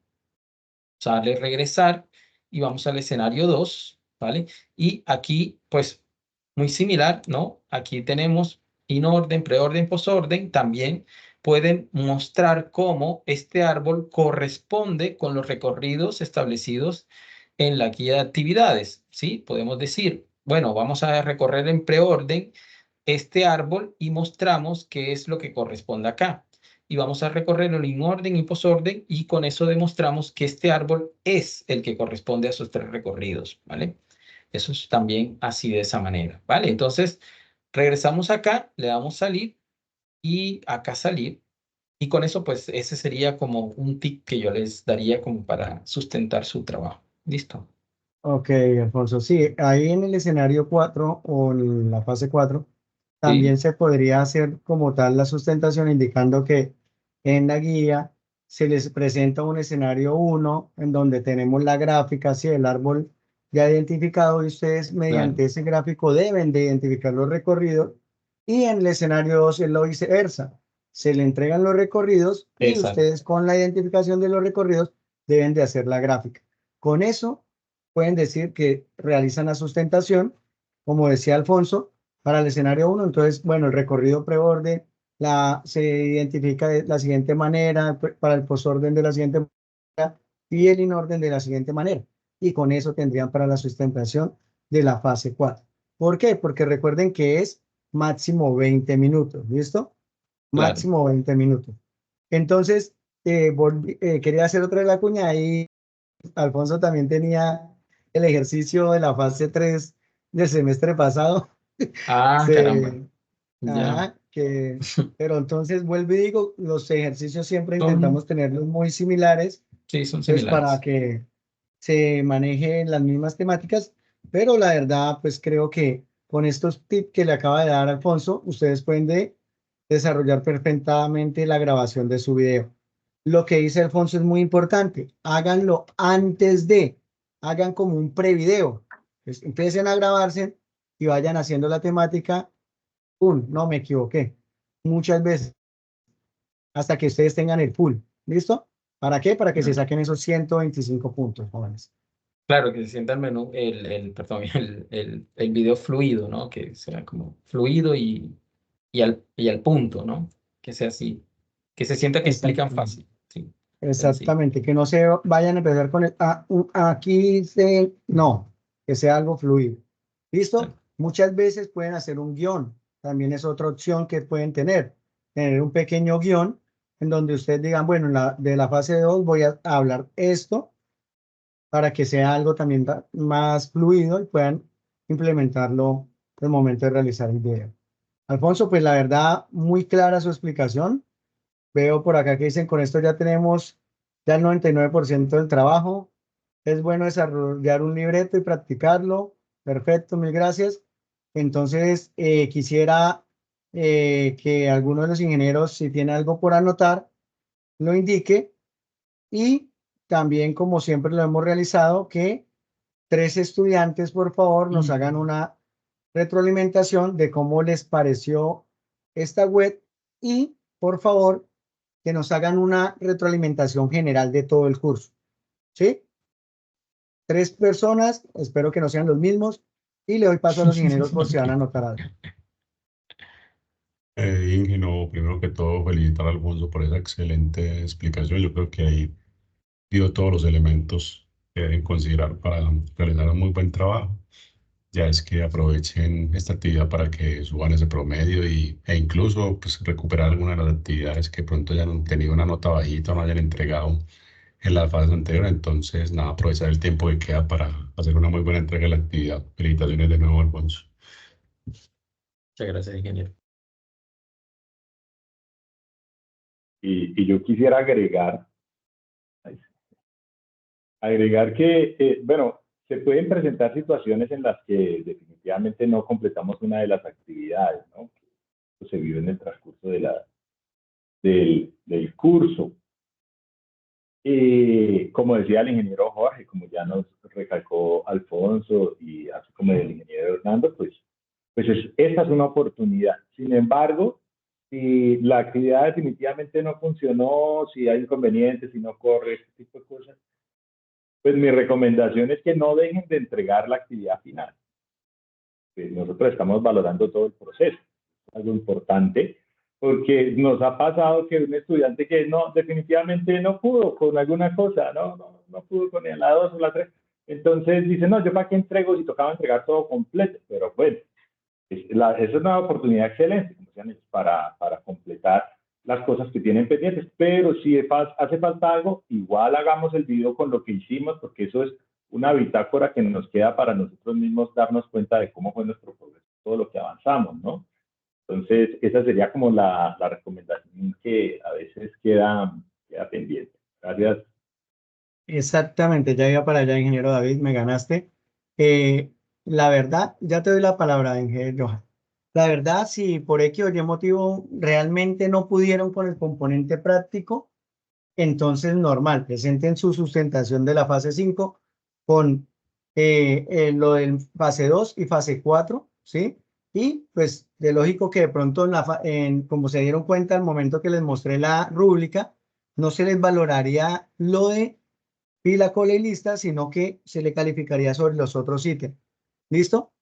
Vamos a darle regresar y vamos al escenario 2, ¿vale? Y aquí, pues, muy similar, ¿no? Aquí tenemos inorden, preorden, posorden. También pueden mostrar cómo este árbol corresponde con los recorridos establecidos en la guía de actividades, ¿sí? Podemos decir, bueno, vamos a recorrer en preorden este árbol y mostramos qué es lo que corresponde acá. Y vamos a recorrerlo en orden y posorden y con eso demostramos que este árbol es el que corresponde a esos 3 recorridos, ¿vale? Eso es también así de esa manera, ¿vale? Entonces, regresamos acá, le damos salir y acá salir. Y con eso, pues, ese sería como un tip que yo les daría como para sustentar su trabajo. ¿Listo? Ok, Alfonso, sí, ahí en el escenario 4 o en la fase 4 Sí, también se podría hacer como tal la sustentación indicando que en la guía se les presenta un escenario 1 en donde tenemos la gráfica hacia el árbol ya identificado y ustedes mediante ese gráfico deben de identificar los recorridos y en el escenario 2 es lo viceversa. Se le entregan los recorridos y Exacto. ustedes con la identificación de los recorridos deben de hacer la gráfica. Con eso pueden decir que realizan la sustentación, como decía Alfonso, para el escenario 1. Entonces, bueno, el recorrido preorden se identifica de la siguiente manera, para el posorden de la siguiente manera y el inorden de la siguiente manera. Y con eso tendrían para la sustentación de la fase 4. ¿Por qué? Porque recuerden que es máximo 20 minutos, ¿listo? Claro. Máximo 20 minutos. Entonces, quería hacer otra de la cuña y Alfonso también tenía el ejercicio de la fase 3 del semestre pasado. Ah, caramba. Ya. Pero entonces vuelvo y digo, los ejercicios siempre Son- intentamos tenerlos muy similares, Sí, son pues para similares. que se manejen las mismas temáticas, pero la verdad, pues creo que con estos tips que le acaba de dar Alfonso, ustedes pueden desarrollar perfectamente la grabación de su video. Lo que dice Alfonso es muy importante, háganlo hagan como un prevideo, pues empiecen a grabarse y vayan haciendo la temática. No me equivoqué, muchas veces, hasta que ustedes tengan el full. ¿Listo? ¿Para qué? Para que se saquen esos 125 puntos, jóvenes. Claro, que se sienta perdón, el video fluido, ¿no? Que sea como fluido y al punto, ¿no? Que sea así. Que se sienta que explican Exactamente. fácil. Sí, sencillo. Exactamente, que no se vayan a empezar con aquí no, que sea algo fluido. ¿Listo? Claro. Muchas veces pueden hacer un guión, también es otra opción que pueden tener un pequeño guión en donde ustedes digan, bueno, de la fase 2 voy a hablar esto para que sea algo también más fluido y puedan implementarlo en el momento de realizar el video. Alfonso, pues la verdad, muy clara su explicación. Veo por acá que dicen, con esto ya tenemos ya el 99% del trabajo. Es bueno desarrollar un libreto y practicarlo. Perfecto, mil gracias. Entonces, quisiera que alguno de los ingenieros, si tiene algo por anotar, lo indique. Y también, como siempre lo hemos realizado, que 3 estudiantes, por favor, nos hagan una retroalimentación de cómo les pareció esta web y, por favor, que nos hagan una retroalimentación general de todo el curso. ¿Sí? 3 personas, espero que no sean los mismos, y le doy paso a los ingenieros por si van a anotar algo. Inge, no, primero que todo, felicitar a Alfonso por esa excelente explicación. Yo creo que ahí dio todos los elementos que deben considerar para realizar un muy buen trabajo. Ya es que aprovechen esta actividad para que suban ese promedio e incluso pues, recuperar algunas de las actividades que pronto hayan tenido una nota bajita o no hayan entregado en las fases anteriores. Entonces, nada, aprovechar el tiempo que queda para hacer una muy buena entrega de la actividad. Felicitaciones de nuevo, Alfonso. Muchas gracias, ingeniero. Y yo quisiera agregar que, bueno, se pueden presentar situaciones en las que definitivamente no completamos una de las actividades, ¿no? Que se vive en el transcurso del curso. Como decía el ingeniero Jorge, como ya nos recalcó Alfonso y así como el ingeniero Hernando, pues esta es una oportunidad. Sin embargo, si la actividad definitivamente no funcionó, si hay inconvenientes, si no corre, este tipo de cosas, pues mi recomendación es que no dejen de entregar la actividad final. Pues nosotros estamos valorando todo el proceso, algo importante, porque nos ha pasado que un estudiante que no, definitivamente no pudo con alguna cosa, no pudo con la 2 o la 3, entonces dice, no, yo para qué entrego si tocaba entregar todo completo, pero bueno, esa es una oportunidad excelente, como decían, para completar las cosas que tienen pendientes, pero si hace falta algo, igual hagamos el video con lo que hicimos, porque eso es una bitácora que nos queda para nosotros mismos darnos cuenta de cómo fue nuestro progreso, todo lo que avanzamos, ¿no? Entonces, esa sería como la recomendación que a veces queda pendiente. Gracias. Exactamente, ya iba para allá, ingeniero David, me ganaste. La verdad, ya te doy la palabra, ingeniero Johan. La verdad, si por X o Y motivo realmente no pudieron con el componente práctico, entonces normal, presenten su sustentación de la fase 5 con lo del fase 2 y fase 4, ¿sí? Y pues de lógico que de pronto, como se dieron cuenta al momento que les mostré la rúbrica, no se les valoraría lo de pila, cola y lista, sino que se le calificaría sobre los otros ítems. ¿Listo?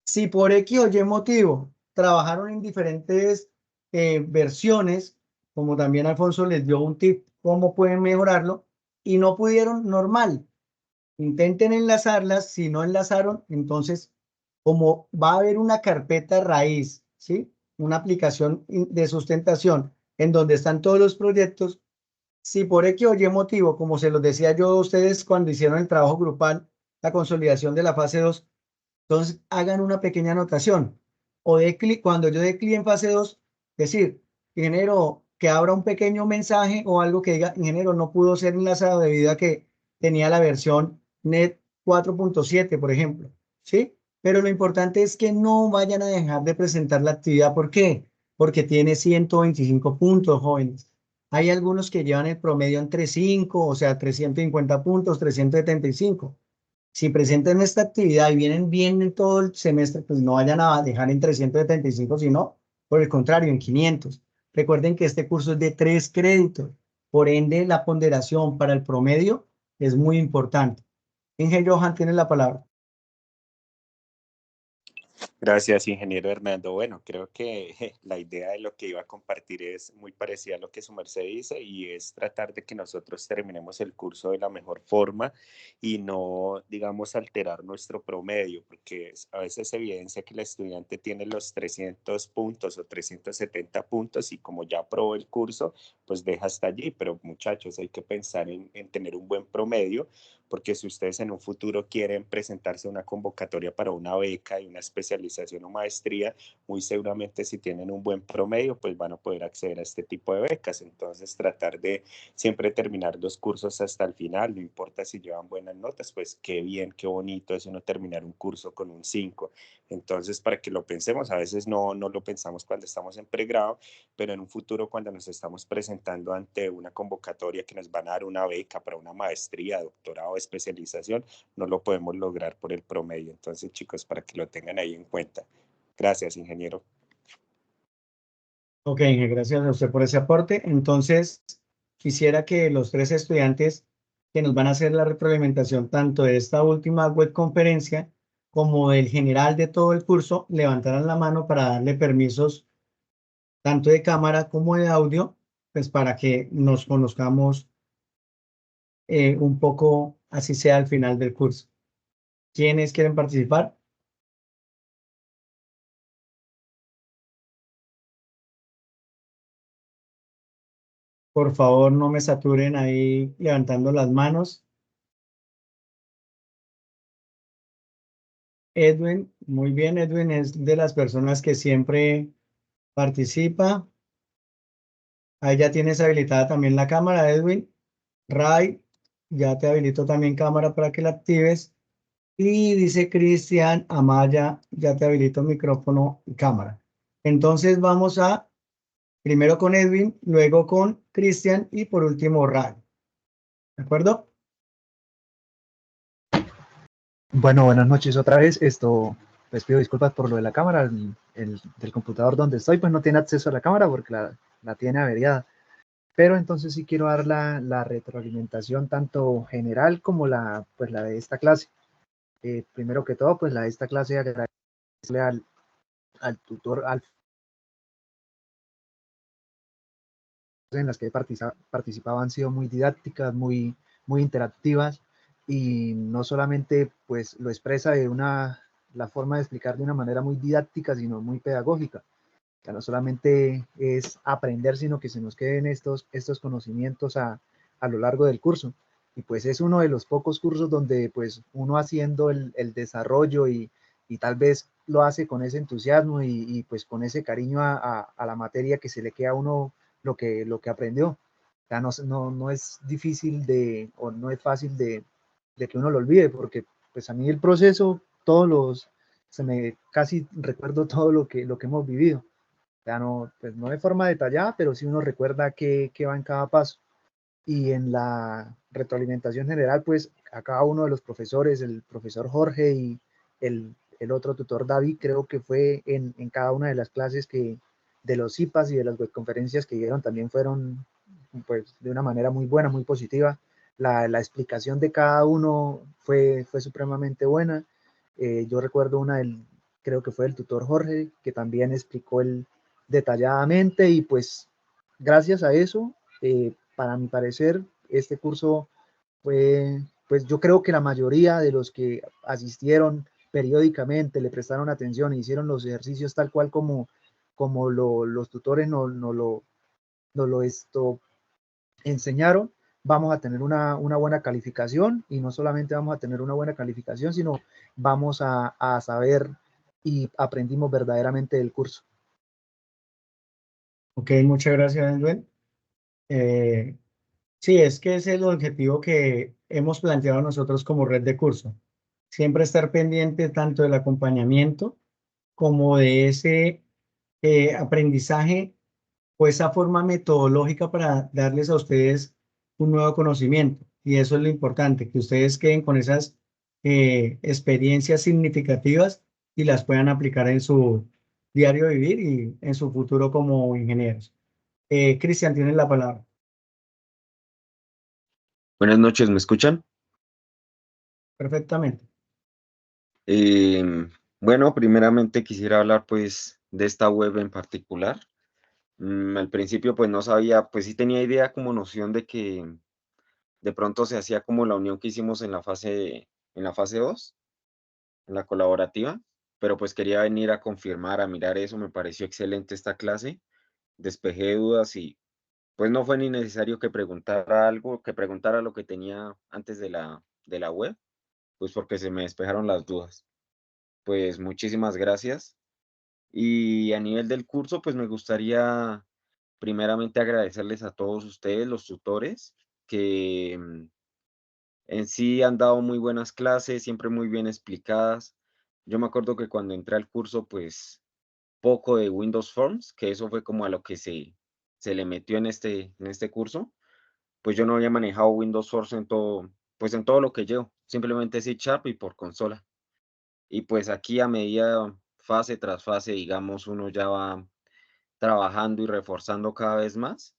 Si por X o Y motivo trabajaron en diferentes versiones, como también Alfonso les dio un tip, cómo pueden mejorarlo, y no pudieron, normal. Intenten enlazarlas, si no enlazaron, entonces, como va a haber una carpeta raíz, ¿sí? Una aplicación de sustentación en donde están todos los proyectos, si por X o Y motivo, como se los decía yo a ustedes cuando hicieron el trabajo grupal, la consolidación de la fase 2, entonces hagan una pequeña anotación. O cuando yo dé clic en fase 2, decir, ingeniero, que abra un pequeño mensaje o algo que diga, ingeniero, no pudo ser enlazado debido a que tenía la versión NET 4.7, por ejemplo. ¿Sí? Pero lo importante es que no vayan a dejar de presentar la actividad. ¿Por qué? Porque tiene 125 puntos, jóvenes. Hay algunos que llevan el promedio entre 5, o sea, 350 puntos, 375. Si presentan esta actividad y vienen bien en todo el semestre, pues no vayan a dejar en 375, sino por el contrario, en 500. Recuerden que este curso es de 3 créditos, por ende la ponderación para el promedio es muy importante. Inge Johan tiene la palabra. Gracias, ingeniero Hernando. Bueno, creo que la idea de lo que iba a compartir es muy parecida a lo que su merced dice y es tratar de que nosotros terminemos el curso de la mejor forma y no, digamos, alterar nuestro promedio, porque a veces se evidencia que el estudiante tiene los 300 puntos o 370 puntos y como ya aprobó el curso, pues deja hasta allí. Pero muchachos, hay que pensar en tener un buen promedio, porque si ustedes en un futuro quieren presentarse a una convocatoria para una beca y una especialización o maestría, muy seguramente si tienen un buen promedio, pues van a poder acceder a este tipo de becas. Entonces, tratar de siempre terminar los cursos hasta el final, no importa si llevan buenas notas, pues qué bien, qué bonito es uno terminar un curso con un 5. Entonces, para que lo pensemos, a veces no lo pensamos cuando estamos en pregrado, pero en un futuro cuando nos estamos presentando ante una convocatoria que nos van a dar una beca para una maestría, doctorado, especialización, no lo podemos lograr por el promedio. Entonces, chicos, para que lo tengan ahí en cuenta. Gracias, ingeniero. Ok, Inge, gracias a usted por ese aporte. Entonces, quisiera que los 3 estudiantes que nos van a hacer la retroalimentación tanto de esta última webconferencia como del general de todo el curso levantaran la mano para darle permisos tanto de cámara como de audio, pues para que nos conozcamos un poco, así sea al final del curso. ¿Quiénes quieren participar? Por favor, no me saturen ahí levantando las manos. Edwin, muy bien, Edwin es de las personas que siempre participa. Ahí ya tienes habilitada también la cámara, Edwin. Ray, ya te habilito también cámara para que la actives. Y dice Cristian Amaya, ya te habilito micrófono y cámara. Entonces vamos a, primero con Edwin, luego con Cristian y por último Ray. ¿De acuerdo? Bueno, buenas noches otra vez. Les pido disculpas por lo de la cámara. Del computador donde estoy, pues no tiene acceso a la cámara porque la tiene averiada. Pero entonces sí quiero dar la retroalimentación tanto general como la de esta clase. Primero que todo, pues la de esta clase agradecerle al tutor, en las que he participado han sido muy didácticas, muy interactivas, y no solamente pues lo expresa la forma de explicar de una manera muy didáctica, sino muy pedagógica. O sea, no solamente es aprender, sino que se nos queden estos conocimientos a lo largo del curso. Y pues es uno de los pocos cursos donde pues uno haciendo el desarrollo y tal vez lo hace con ese entusiasmo y pues con ese cariño a la materia, que se le queda a uno lo que aprendió. O sea, no es difícil o no es fácil de que uno lo olvide, porque pues a mí el proceso, casi recuerdo todo lo que hemos vivido. O sea, no de forma detallada, pero sí uno recuerda qué va en cada paso. y en la retroalimentación general, pues a cada uno de los profesores, el profesor Jorge y el otro tutor David, creo que fue en cada una de las clases que de los IPAs y de las webconferencias que dieron también fueron pues de una manera muy buena, muy positiva. La explicación de cada uno fue supremamente buena. Yo recuerdo creo que fue el tutor Jorge, que también explicó detalladamente y pues gracias a eso, para mi parecer, este curso fue, pues yo creo que la mayoría de los que asistieron periódicamente, le prestaron atención e hicieron los ejercicios tal cual como los tutores no lo enseñaron, vamos a tener una buena calificación y no solamente vamos a tener una buena calificación, sino vamos a saber y aprendimos verdaderamente del curso. Ok, muchas gracias, Edwin. Sí, es que ese es el objetivo que hemos planteado nosotros como red de curso. Siempre estar pendiente tanto del acompañamiento como de ese aprendizaje o esa forma metodológica para darles a ustedes un nuevo conocimiento. Y eso es lo importante, que ustedes queden con esas experiencias significativas y las puedan aplicar en su diario vivir y en su futuro como ingenieros. Cristian, tienes la palabra. Buenas noches, ¿me escuchan? Perfectamente. Bueno, primeramente quisiera hablar pues de esta web en particular. Al principio pues no sabía, pues sí tenía idea como noción de que de pronto se hacía como la unión que hicimos en la fase 2, en la colaborativa, pero pues quería venir a confirmar, a mirar eso, me pareció excelente esta clase, despejé dudas y pues no fue ni necesario que preguntara algo, que preguntara lo que tenía antes de la web, pues porque se me despejaron las dudas. Pues muchísimas gracias. Y a nivel del curso, pues me gustaría primeramente agradecerles a todos ustedes, los tutores, que en sí han dado muy buenas clases, siempre muy bien explicadas. Yo me acuerdo que cuando entré al curso, pues poco de Windows Forms, que eso fue como a lo que se le metió en este curso, pues yo no había manejado Windows Forms pues en todo lo que llevo, simplemente C# y por consola. Y pues aquí a medida, fase tras fase, digamos, uno ya va trabajando y reforzando cada vez más.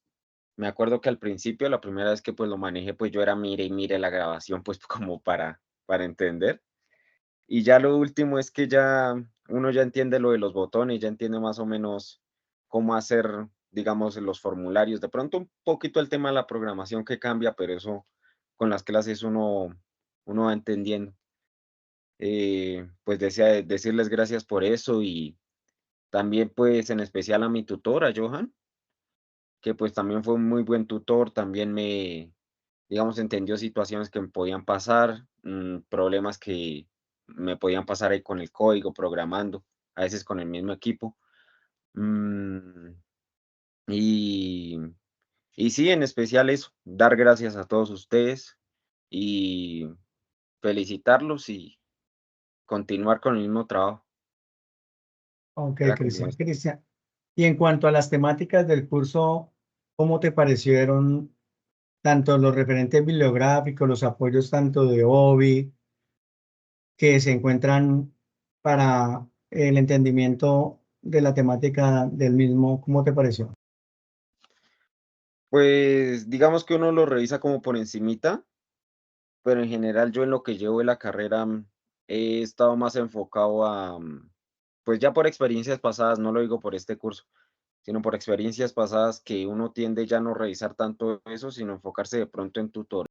Me acuerdo que al principio, la primera vez que pues lo manejé, pues yo era mire y mire la grabación, pues como para entender. Y ya lo último es que ya uno ya entiende lo de los botones, ya entiende más o menos cómo hacer, digamos, los formularios. De pronto un poquito el tema de la programación que cambia, pero eso con las clases uno va entendiendo. Pues desea decirles gracias por eso y también pues en especial a mi tutor, a Johan, que pues también fue un muy buen tutor, también digamos, entendió situaciones que me podían pasar, problemas que me podían pasar ahí con el código, programando, a veces con el mismo equipo. Mm, y, y sí, en especial eso, dar gracias a todos ustedes y felicitarlos y continuar con el mismo trabajo. Ok, Era como Cristian. eso. Cristian, y en cuanto a las temáticas del curso, ¿cómo te parecieron tanto los referentes bibliográficos, los apoyos tanto de OBI, que se encuentran para el entendimiento de la temática del mismo? ¿Cómo te pareció? Pues digamos que uno lo revisa como por encimita, pero en general yo en lo que llevo de la carrera he estado más enfocado a, pues ya por experiencias pasadas, no lo digo por este curso, sino por experiencias pasadas que uno tiende ya no revisar tanto eso, sino enfocarse de pronto en tutor.